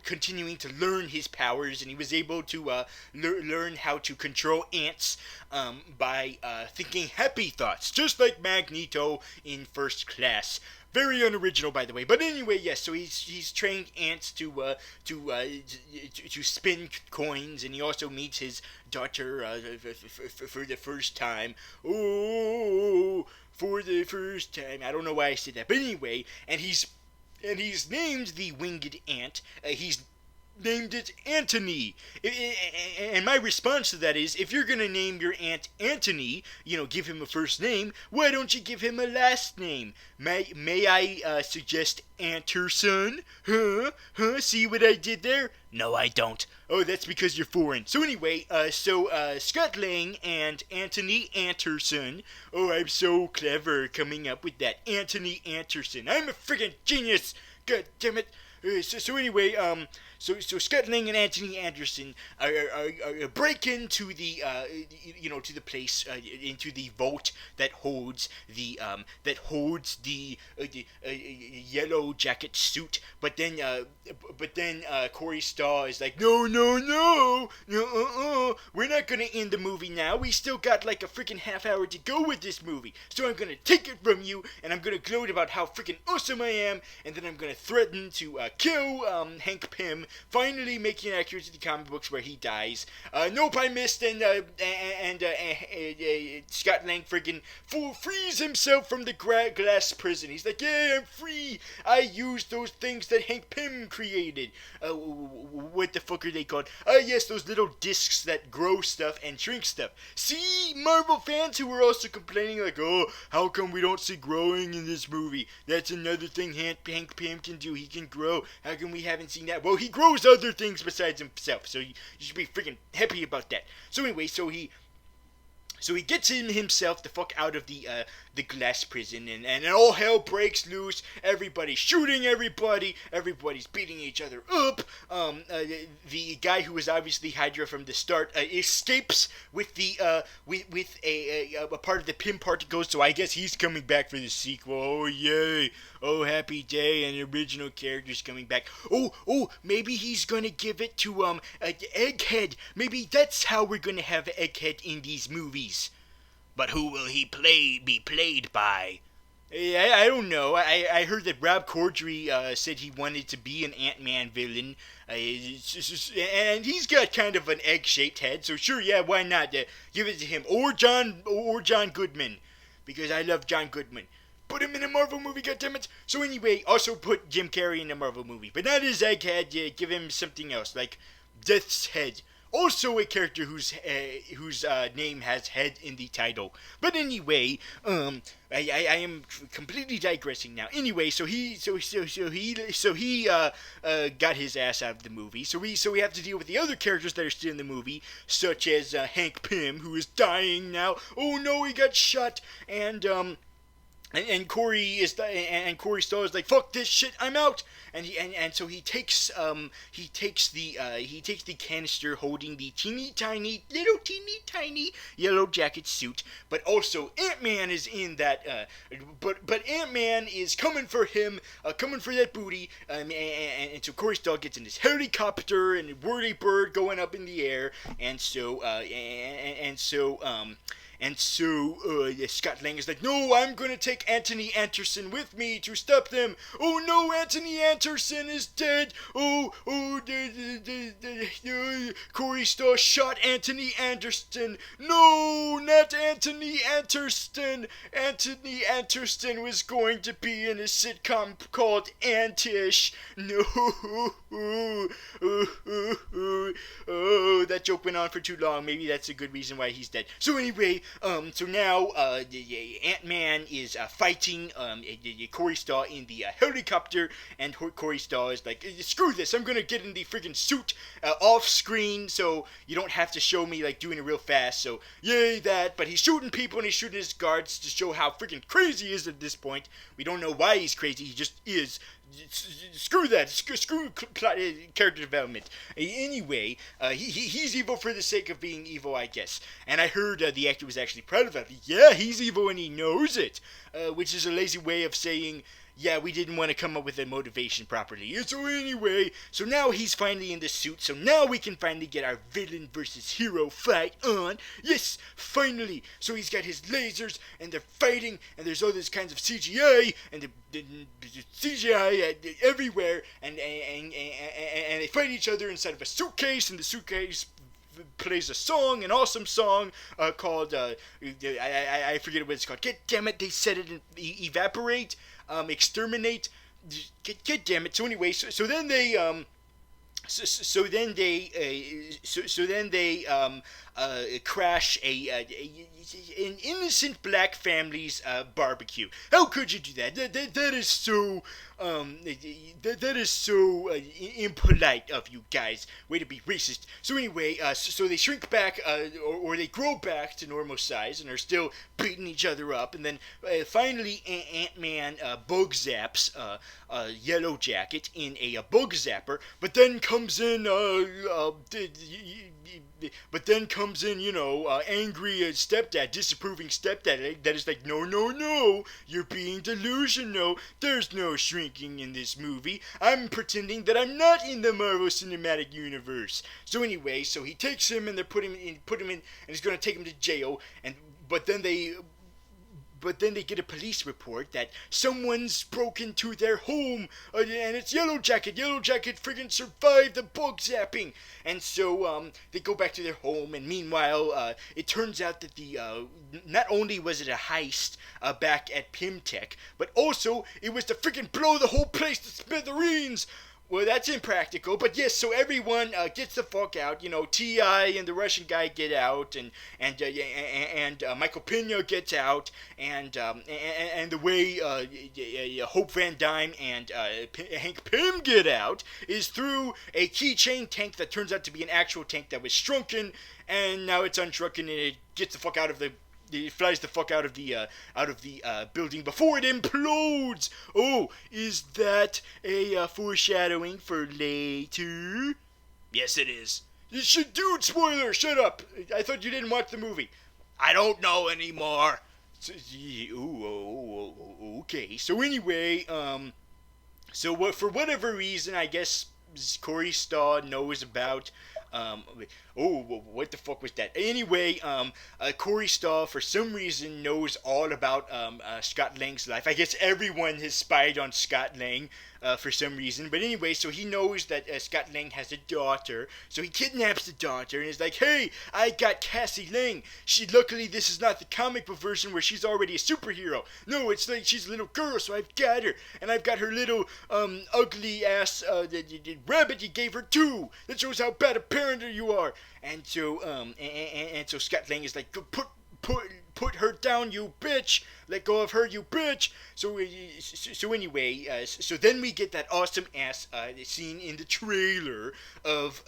continuing to learn his powers, and he was able to learn how to control ants by thinking happy thoughts, just like Magneto in First Class. Very unoriginal, by the way. But anyway, yes. So he's trained ants to spin coins, and he also meets his daughter for the first time. Oh, for the first time. I don't know why I said that, but anyway, and he's named the winged ant. He's named it Antony. And my response to that is, if you're gonna name your ant Antony, give him a first name, why don't you give him a last name? May I suggest Anderson? Huh? See what I did there? No, I don't. Oh, that's because you're foreign. So anyway, Scott Lang and Anthony Anderson. Oh, I'm so clever coming up with that. Anthony Anderson. I'm a friggin' genius. God damn it. So anyway, so Scott Lang and Anthony Anderson are break into the to the place into the vault that holds the yellow jacket suit. But then Corey Stoll is like, no, we're not gonna end the movie now. We still got like a freaking half hour to go with this movie. So I'm gonna take it from you, and I'm gonna gloat about how freaking awesome I am, and then I'm gonna threaten to kill Hank Pym, finally making it accurate to the comic books where he dies. Nope, I missed, and Scott Lang freaking frees himself from the glass prison. He's like, yeah, I'm free. I used those things that Hank Pym created. What the fuck are they called? Yes, those little discs that grow stuff and shrink stuff. See, Marvel fans who were also complaining like, oh, how come we don't see growing in this movie? That's another thing Hank Pym can do. He can grow. How come we haven't seen that? Well, he grows other things besides himself, so you should be freaking happy about that. So anyway, so he gets himself the fuck out of the glass prison, and all hell breaks loose. Everybody's shooting everybody. Everybody's beating each other up. The guy who was obviously Hydra from the start escapes with a part of the Pym particles. So I guess he's coming back for the sequel. Oh yay! Oh happy day! And the original character's coming back. Oh, maybe he's gonna give it to Egghead. Maybe that's how we're gonna have Egghead in these movies. But who will he be played by? I don't know. I heard that Rob Corddry said he wanted to be an Ant-Man villain. And he's got kind of an egg-shaped head, so sure, yeah, why not? Give it to him. Or John Goodman. Because I love John Goodman. Put him in a Marvel movie, goddammit. So anyway, also put Jim Carrey in a Marvel movie. But not his Egghead, give him something else, like Death's Head. Also a character whose name has head in the title. But anyway, I am completely digressing now. Anyway, so he got his ass out of the movie. So we have to deal with the other characters that are still in the movie, such as Hank Pym, who is dying now. Oh no, he got shot, and Corey Stoll is like, fuck this shit, I'm out. So he takes the canister holding the teeny tiny yellow jacket suit, but also Ant-Man is in that. But Ant-Man is coming for him, coming for that booty. And so Corey Stoll gets in this helicopter and a whirly bird going up in the air, and so And so Scott Lang is like, no, I'm gonna take Anthony Anderson with me to stop them. Oh no, Anthony Anderson is dead. Corey Starr shot Anthony Anderson. No, not Anthony Anderson. Anthony Anderson was going to be in a sitcom called Antish. No. Oh, that joke went on for too long. Maybe that's a good reason why he's dead. So anyway, so now Ant-Man is fighting Corey Starr in the helicopter, and Corey Starr is like, screw this, I'm gonna get in the friggin' suit off screen, so you don't have to show me like doing it real fast. So yay that. But he's shooting people and he's shooting his guards to show how friggin' crazy he is at this point. We don't know why he's crazy. He just is. Screw that. Screw character development. Anyway, he's evil for the sake of being evil, I guess. And I heard the actor was actually proud of that. Yeah, he's evil and he knows it. Which is a lazy way of saying, yeah, we didn't want to come up with a motivation properly. So anyway, so now he's finally in the suit. So now we can finally get our villain versus hero fight on. Yes, finally. So he's got his lasers, and they're fighting, and there's all these kinds of CGI, and the CGI everywhere, and they fight each other inside of a suitcase, and the suitcase plays a song, an awesome song called, I forget what it's called. God damn it, they said it in Evaporate. Exterminate. God damn it. So anyway, so then they crash an innocent black family's barbecue. How could you do that? That is so that is so impolite of you guys. Way to be racist. So anyway, so they shrink back, or they grow back to normal size, and are still beating each other up. And then finally, Ant-Man bug zaps Yellow Jacket in a bug zapper. But then comes in angry stepdad, disapproving stepdad that is like, no, you're being delusional. There's no shrinking in this movie. I'm pretending that I'm not in the Marvel Cinematic Universe. So anyway, so he takes him and they put him in, and he's gonna take him to jail. But then they get a police report that someone's broken into their home, and it's Yellow Jacket. Yellow Jacket friggin' survived the bug zapping. And so they go back to their home, and meanwhile, it turns out that not only was it a heist back at Pimtech, but also it was to friggin' blow the whole place to smithereens. Well, that's impractical, but yes, so everyone gets the fuck out. T.I. and the Russian guy get out, and Michael Pena gets out, and the way Hope Van Dyne and Hank Pym get out is through a keychain tank that turns out to be an actual tank that was shrunken, and now it's unshrunken, and it gets the fuck out of it flies the fuck out of the building before it implodes. Oh, is that a foreshadowing for later? Yes, it is. Dude, spoiler! Shut up! I thought you didn't watch the movie. I don't know anymore. Okay. So anyway, for whatever reason, I guess Corey Starr knows about. What the fuck was that? Anyway, Corey Starr, for some reason, knows all about Scott Lang's life. I guess everyone has spied on Scott Lang for some reason. But anyway, so he knows that Scott Lang has a daughter. So he kidnaps the daughter and is like, hey, I got Cassie Lang. Luckily, this is not the comic book version where she's already a superhero. No, it's like she's a little girl, so I've got her. And I've got her little ugly ass rabbit you gave her too. That shows how bad a parent you are. And so so Scott Lang is like, put her down, you bitch. Let go of her, you bitch. So anyway, so then we get that awesome ass scene in the trailer of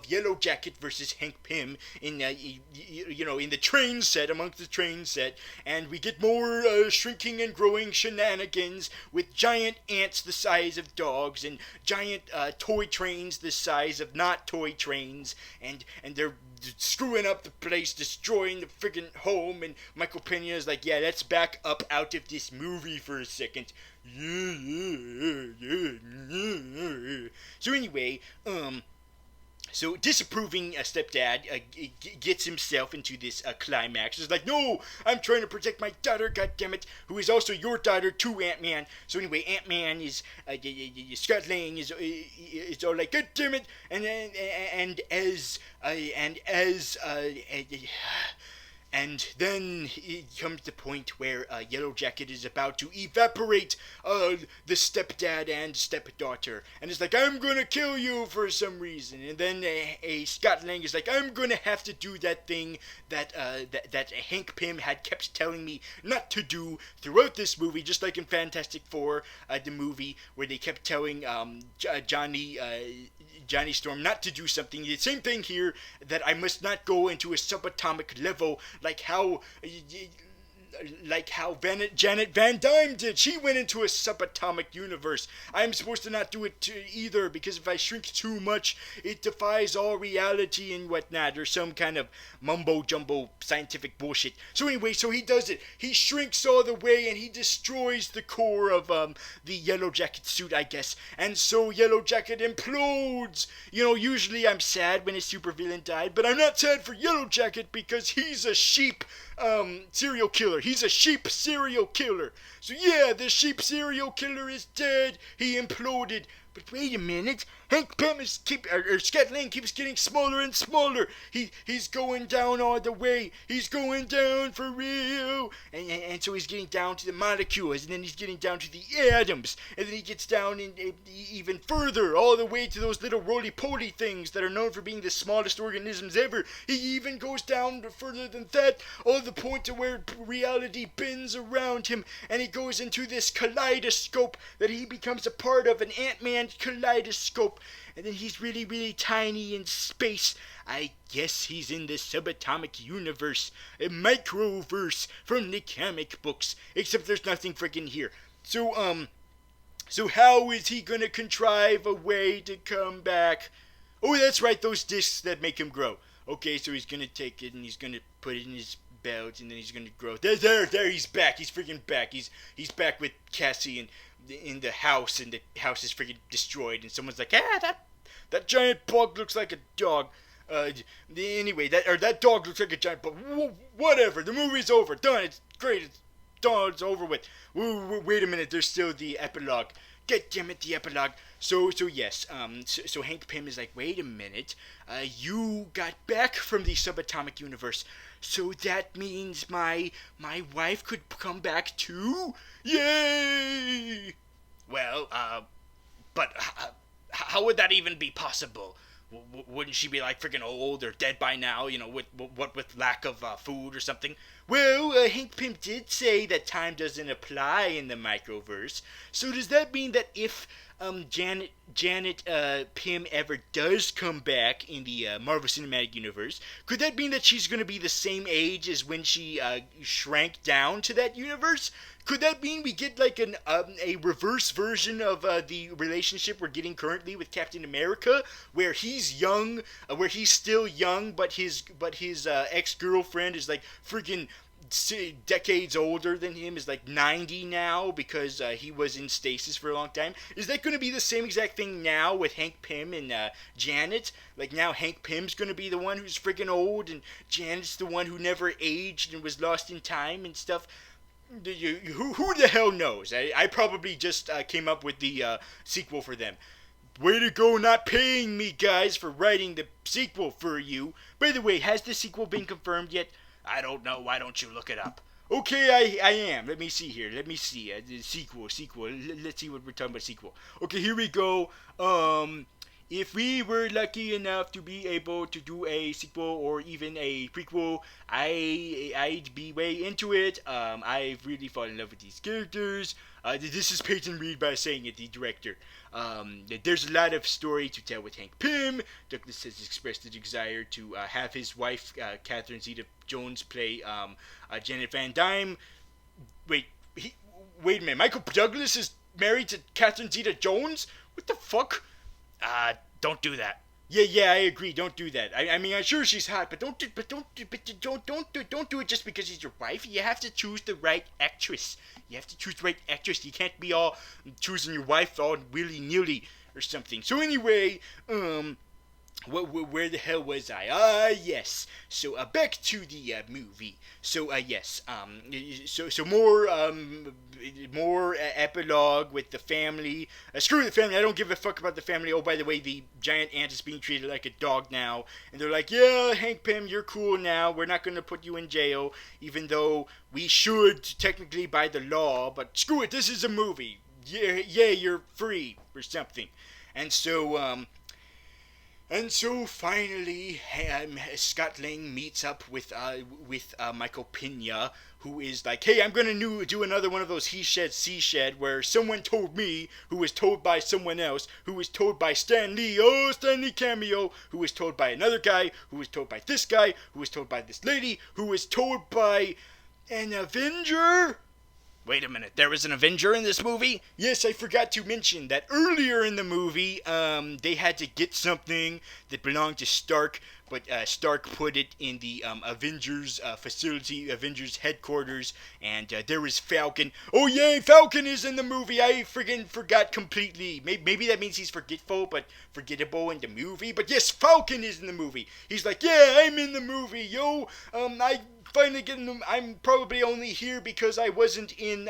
Yellow Jacket versus Hank Pym in the train set, amongst the train set, and we get more shrinking and growing shenanigans with giant ants the size of dogs and giant toy trains the size of not toy trains, and they're screwing up the place, destroying the friggin' home, and Michael Pena is like, yeah, let's back up out of this movie for a second. So anyway, So disapproving stepdad gets himself into this climax. It's like, no, I'm trying to protect my daughter, goddammit, who is also your daughter too, Ant-Man. So anyway, Ant-Man is Scott Lang is all like, goddammit, and then it comes the point where Yellow Jacket is about to evaporate the stepdad and stepdaughter. And it's like, I'm gonna kill you for some reason. And then Scott Lang is like, I'm gonna have to do that thing that Hank Pym had kept telling me not to do throughout this movie, just like in Fantastic Four, the movie, where they kept telling Johnny Storm not to do something. The same thing here, that I must not go into a subatomic level like how Janet Van Dyne did. She went into a subatomic universe. I'm supposed to not do it either, because if I shrink too much, it defies all reality and whatnot, or some kind of mumbo-jumbo scientific bullshit. So anyway, so he does it. He shrinks all the way, and he destroys the core of the Yellow Jacket suit, I guess. And so Yellow Jacket implodes. You know, usually I'm sad when a supervillain died, but I'm not sad for Yellow Jacket because he's a sheep serial killer. He's a sheep serial killer. So yeah, the sheep serial killer is dead. He imploded. But wait a minute, Hank Pym Scott Lang keeps getting smaller and smaller. He's going down all the way. He's going down for real. And so he's getting down to the molecules, and then he's getting down to the atoms, and then he gets down even further, all the way to those little roly-poly things that are known for being the smallest organisms ever. He even goes down further than that, all the point to where reality bends around him, and he goes into this kaleidoscope that he becomes a part of, an Ant-Man kaleidoscope. And then he's really, really tiny in space. I guess he's in the subatomic universe, a microverse from the comic books, except there's nothing freaking here. So how is he gonna contrive a way to come back? Oh, that's right, those discs that make him grow. Okay, so he's gonna take it and he's gonna put it in his belt, and then he's gonna grow. There, he's back. He's freaking back. He's back with Cassie and in the house, and the house is freaking destroyed, and someone's like, that giant bug looks like a dog. Anyway, that dog looks like a giant bug. Whatever, the movie's over, done, it's great, it's done, it's over with. Wait a minute, there's still the epilogue. God damn it, the epilogue. So yes, so Hank Pym is like, wait a minute, you got back from the subatomic universe, so that means my wife could come back too? Yay! Well, but how would that even be possible? Wouldn't she be like freaking old or dead by now? You know, with lack of food or something? Well, Hank Pym did say that time doesn't apply in the microverse. So does that mean that if Janet Pym ever does come back in the Marvel Cinematic Universe, could that mean that she's going to be the same age as when she shrank down to that universe? Could that mean we get like a reverse version of the relationship we're getting currently with Captain America, where he's young, where he's still young, but his ex-girlfriend is like freaking decades older than him, is like 90 now because he was in stasis for a long time? Is that going to be the same exact thing now with Hank Pym and Janet? Like now Hank Pym's going to be the one who's freaking old, and Janet's the one who never aged and was lost in time and stuff? Who the hell knows? I probably just came up with the sequel for them. Way to go not paying me, guys, for writing the sequel for you. By the way, has the sequel been confirmed yet? I don't know. Why don't you look it up? Okay, I am. Let me see here. The sequel. Let's see what we're talking about, sequel. Okay, here we go. If we were lucky enough to be able to do a sequel or even a prequel, I'd be way into it. I've really fallen in love with these characters. This is Peyton Reed by saying it, the director. There's a lot of story to tell with Hank Pym. Douglas has expressed the desire to have his wife, Catherine Zeta-Jones, play Janet Van Dyne. Wait a minute. Michael Douglas is married to Catherine Zeta-Jones? What the fuck? Don't do that. Yeah, I agree. Don't do that. I mean, I'm sure she's hot, but don't do it just because she's your wife. You have to choose the right actress. You can't be all choosing your wife all willy-nilly or something. So anyway, where the hell was I? Ah, yes. So, back to the movie. So, yes. So more epilogue with the family. Screw the family. I don't give a fuck about the family. Oh, by the way, the giant ant is being treated like a dog now, and they're like, "Yeah, Hank Pym, you're cool now. We're not gonna put you in jail, even though we should technically by the law. But screw it. This is a movie. Yeah, you're free or something." And so, finally, Scott Lang meets up with Michael Pena, who is like, "Hey, I'm gonna do another one of those he shed, she shed, where someone told me, who was told by someone else, who was told by Stan Lee, Stan Lee cameo, who was told by another guy, who was told by this guy, who was told by this lady, who was told by an Avenger." Wait a minute, there was an Avenger in this movie? Yes, I forgot to mention that earlier in the movie, they had to get something that belonged to Stark, but Stark put it in the Avengers facility, Avengers headquarters, and there was Falcon. Oh yay, Falcon is in the movie! I friggin' forgot completely. Maybe that means he's forgetful, but forgettable in the movie. But yes, Falcon is in the movie. He's like, "Yeah, I'm in the movie, yo. I finally getting them. I'm probably only here because I wasn't in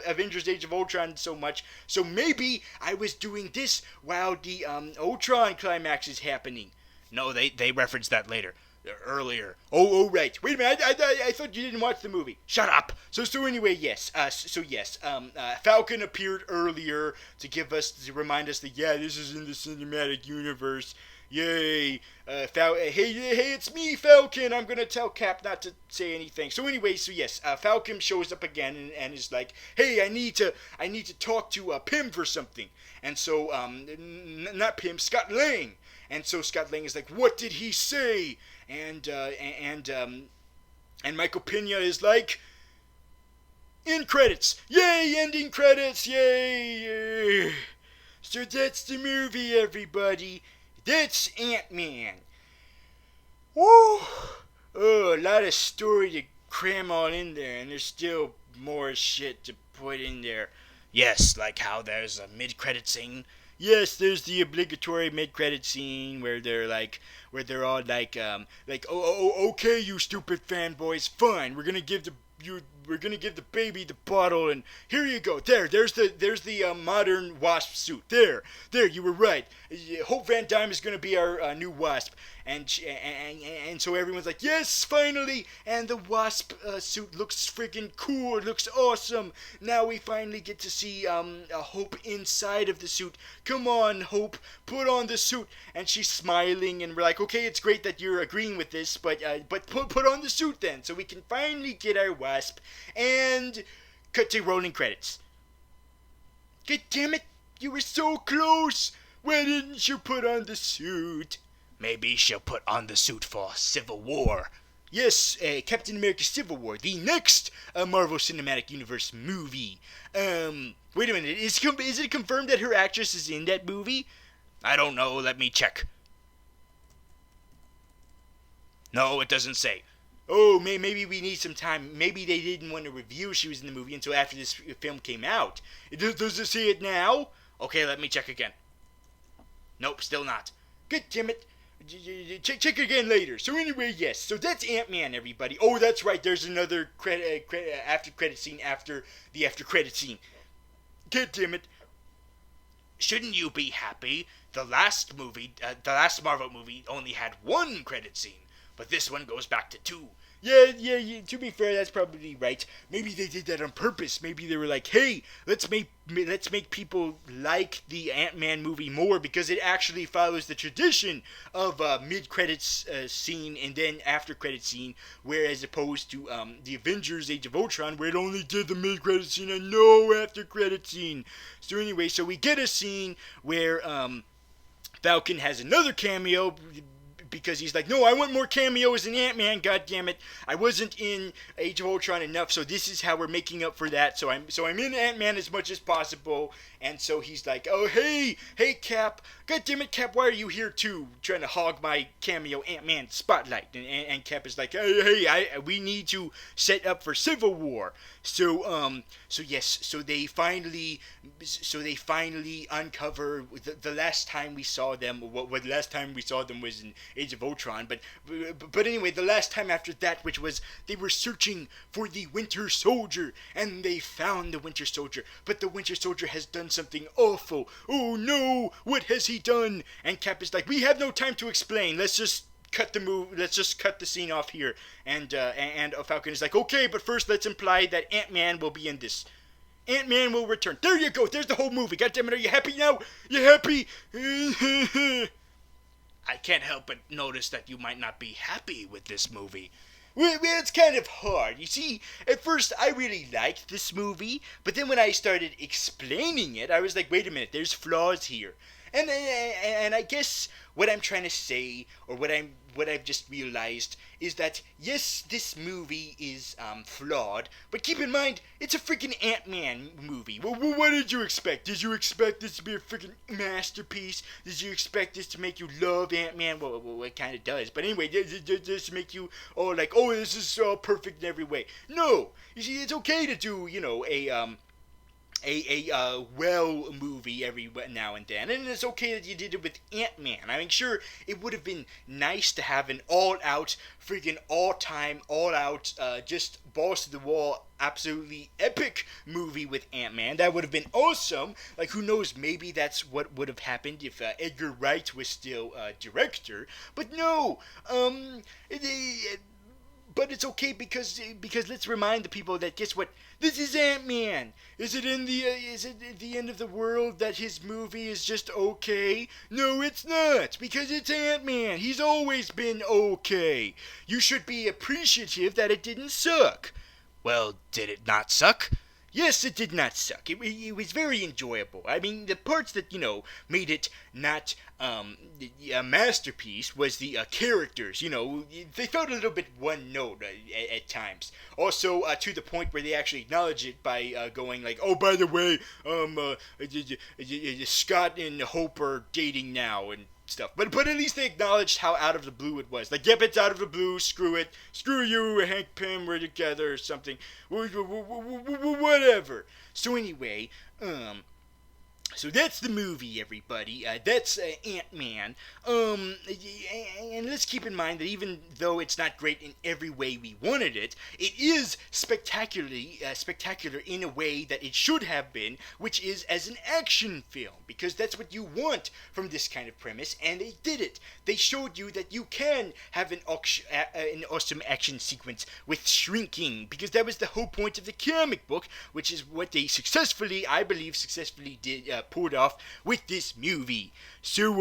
Avengers Age of Ultron so much. So maybe I was doing this while the Ultron climax is happening." No, they referenced that later. Earlier. Oh, right. Wait a minute. I thought you didn't watch the movie. Shut up. So anyway, yes. Falcon appeared earlier to remind us that, yeah, this is in the cinematic universe. Yay. Hey, it's me, Falcon. I'm going to tell Cap not to say anything. So anyway, yes, Falcon shows up again and is like, "Hey, I need to talk to Pym for something." And so, not Pym, Scott Lang. And so Scott Lang is like, "What did he say?" And Michael Pena is like, "End credits. Yay, ending credits. Yay. So that's the movie, everybody. That's Ant-Man. Woo! Oh, a lot of story to cram all in there, and there's still more shit to put in there. Yes, like how there's a mid-credit scene. Yes, there's the obligatory mid-credit scene where they're all like, okay, you stupid fanboys, fine, we're gonna give the baby the bottle, and here you go. There's the modern Wasp suit. There, you were right. Hope Van Dyne is gonna be our new Wasp, and so everyone's like, "Yes, finally!" And the Wasp suit looks freaking cool. It looks awesome. Now we finally get to see Hope inside of the suit. Come on, Hope, put on the suit. And she's smiling, and we're like, "Okay, it's great that you're agreeing with this, but put on the suit then, so we can finally get our Wasp." And cut to rolling credits. God damn it, you were so close. Why didn't you put on the suit? Maybe she'll put on the suit for Civil War. Yes, Captain America Civil War, the next Marvel Cinematic Universe movie. Wait a minute, is it confirmed that her actress is in that movie? I don't know, let me check. No, it doesn't say. Oh, maybe we need some time. Maybe they didn't want to reveal she was in the movie until after this film came out. Does it say it now? Okay, let me check again. Nope, still not. God damn it. Check again later. So anyway, yes. So that's Ant-Man, everybody. Oh, that's right. There's another after credit scene after the after credit scene. God damn it. Shouldn't you be happy? The last Marvel movie only had one credit scene. But this one goes back to 2. Yeah, to be fair, that's probably right. Maybe they did that on purpose. Maybe they were like, "Hey, let's make people like the Ant-Man movie more because it actually follows the tradition of mid-credits scene and then after-credits scene, whereas opposed to the Avengers Age of Ultron, where it only did the mid-credits scene and no after-credits scene." So anyway, so we get a scene where Falcon has another cameo, because he's like, no, I want more cameos in Ant-Man. God damn it, I wasn't in Age of Ultron enough, so this is how we're making up for that. So I'm in Ant-Man as much as possible. And so he's like, oh hey Cap, God damn it Cap, why are you here too, trying to hog my cameo Ant-Man spotlight? And Cap is like, hey, we need to set up for Civil War. So they finally uncover the last time we saw them. What the last time we saw them was in Age of Ultron, but anyway, the last time after that, which was they were searching for the Winter Soldier, and they found the Winter Soldier, but the Winter Soldier has done something awful. Oh no, what has he done? And Cap is like, we have no time to explain. Let's just cut the scene off here. And Falcon is like, okay, but first let's imply that Ant-Man will be in this. Ant-Man will return. There you go. There's the whole movie. God damn it, are you happy now? You happy? I can't help but notice that you might not be happy with this movie. Well, it's kind of hard. You see, at first I really liked this movie, but then when I started explaining it, I was like, wait a minute, there's flaws here. And I guess what I'm trying to say, or what I've just realized, is that yes, this movie is flawed, but keep in mind, it's a freaking Ant-Man movie. Well, what did you expect? Did you expect this to be a freaking masterpiece? Did you expect this to make you love Ant-Man? Well, it kind of does. But anyway, does this make you all like, oh, this is so perfect in every way? No. You see, it's okay to do, a well movie every now and then, and it's okay that you did it with Ant-Man. I mean, sure, it would have been nice to have an all-out, freaking all-time, all-out, just balls to the wall, absolutely epic movie with Ant-Man. That would have been awesome. Like, who knows, maybe that's what would have happened if Edgar Wright was still director. But no, but it's okay because let's remind the people that, guess what? This is Ant-Man. Is it at the end of the world that his movie is just okay? No, it's not, because it's Ant-Man. He's always been okay. You should be appreciative that it didn't suck. Well, did it not suck? Yes, it did not suck. It was very enjoyable. I mean, the parts that, made it not a masterpiece was the characters. They felt a little bit one note at times. Also, to the point where they actually acknowledge it by going like, oh, by the way, Scott and Hope are dating now and stuff. But at least they acknowledged how out of the blue it was. Like, yep, it's out of the blue, screw it. Screw you, Hank Pym, we're together or something. Whatever. So anyway, so that's the movie, everybody. That's Ant-Man. And let's keep in mind that even though it's not great in every way we wanted it, it is spectacular in a way that it should have been, which is as an action film, because that's what you want from this kind of premise, and they did it. They showed you that you can have an awesome action sequence with shrinking, because that was the whole point of the comic book, which is what they I believe successfully did pulled off with this movie. So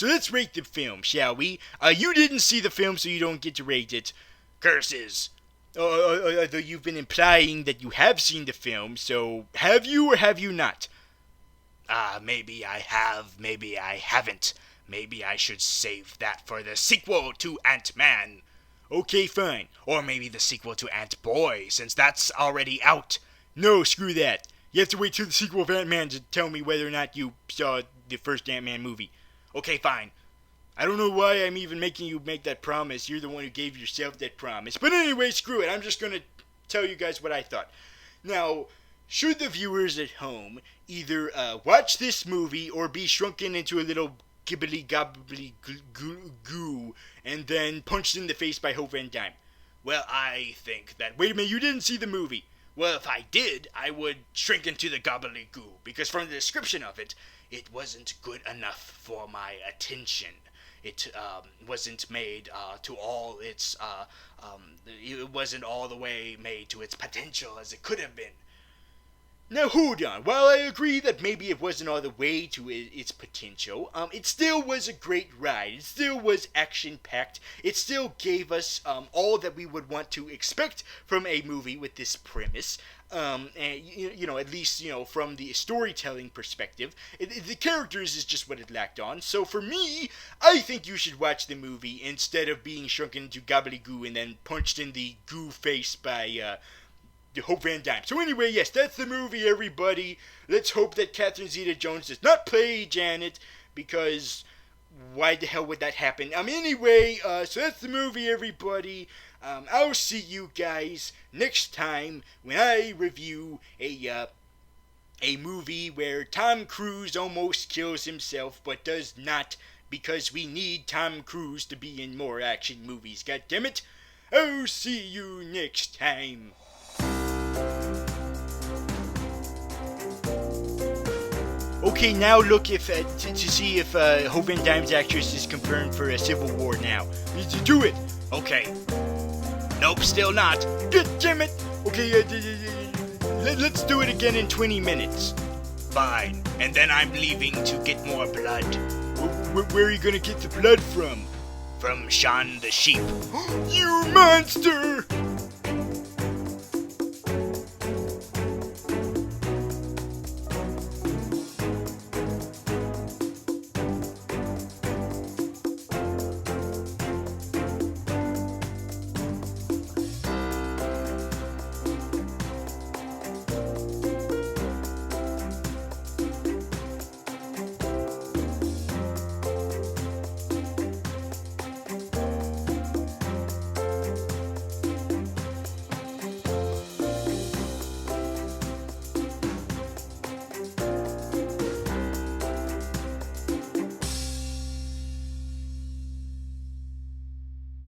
let's rate the film, shall we? You didn't see the film, so you don't get to rate it. Curses. Although you've been implying that you have seen the film, so have you or have you not? Maybe I have, maybe I haven't. Maybe I should save that for the sequel to Ant-Man. Okay, fine. Or maybe the sequel to Ant-Boy, since that's already out. No, screw that. You have to wait till the sequel of Ant-Man to tell me whether or not you saw the first Ant-Man movie. Okay, fine. I don't know why I'm even making you make that promise. You're the one who gave yourself that promise. But anyway, screw it. I'm just going to tell you guys what I thought. Now, should the viewers at home either watch this movie or be shrunken into a little gibbly gobbly goo and then punched in the face by Hope Van Dyne? Well, I think that... Wait a minute, you didn't see the movie. Well, if I did, I would shrink into the gobbledygoo, because from the description of it, it wasn't good enough for my attention. It wasn't made to all its... it wasn't all the way made to its potential as it could have been. Now hold on. While I agree that maybe it wasn't all the way to its potential, it still was a great ride. It still was action-packed. It still gave us all that we would want to expect from a movie with this premise. And at least from the storytelling perspective, the characters is just what it lacked on. So for me, I think you should watch the movie instead of being shrunken into gobbledygoo and then punched in the goo face by Hope Van Dyne. So anyway, yes, that's the movie, everybody. Let's hope that Catherine Zeta-Jones does not play Janet, because why the hell would that happen? Anyway, so that's the movie, everybody. I'll see you guys next time when I review a movie where Tom Cruise almost kills himself, but does not, because we need Tom Cruise to be in more action movies. God damn it! I'll see you next time. Okay, now look if to see if Hope Van Dyne's actress is confirmed for a Civil War now. Do it. Okay. Nope, still not. God damn it. Okay, let's do it again in 20 minutes. Fine. And then I'm leaving to get more blood. Where are you gonna get the blood from? From Sean the sheep. You monster!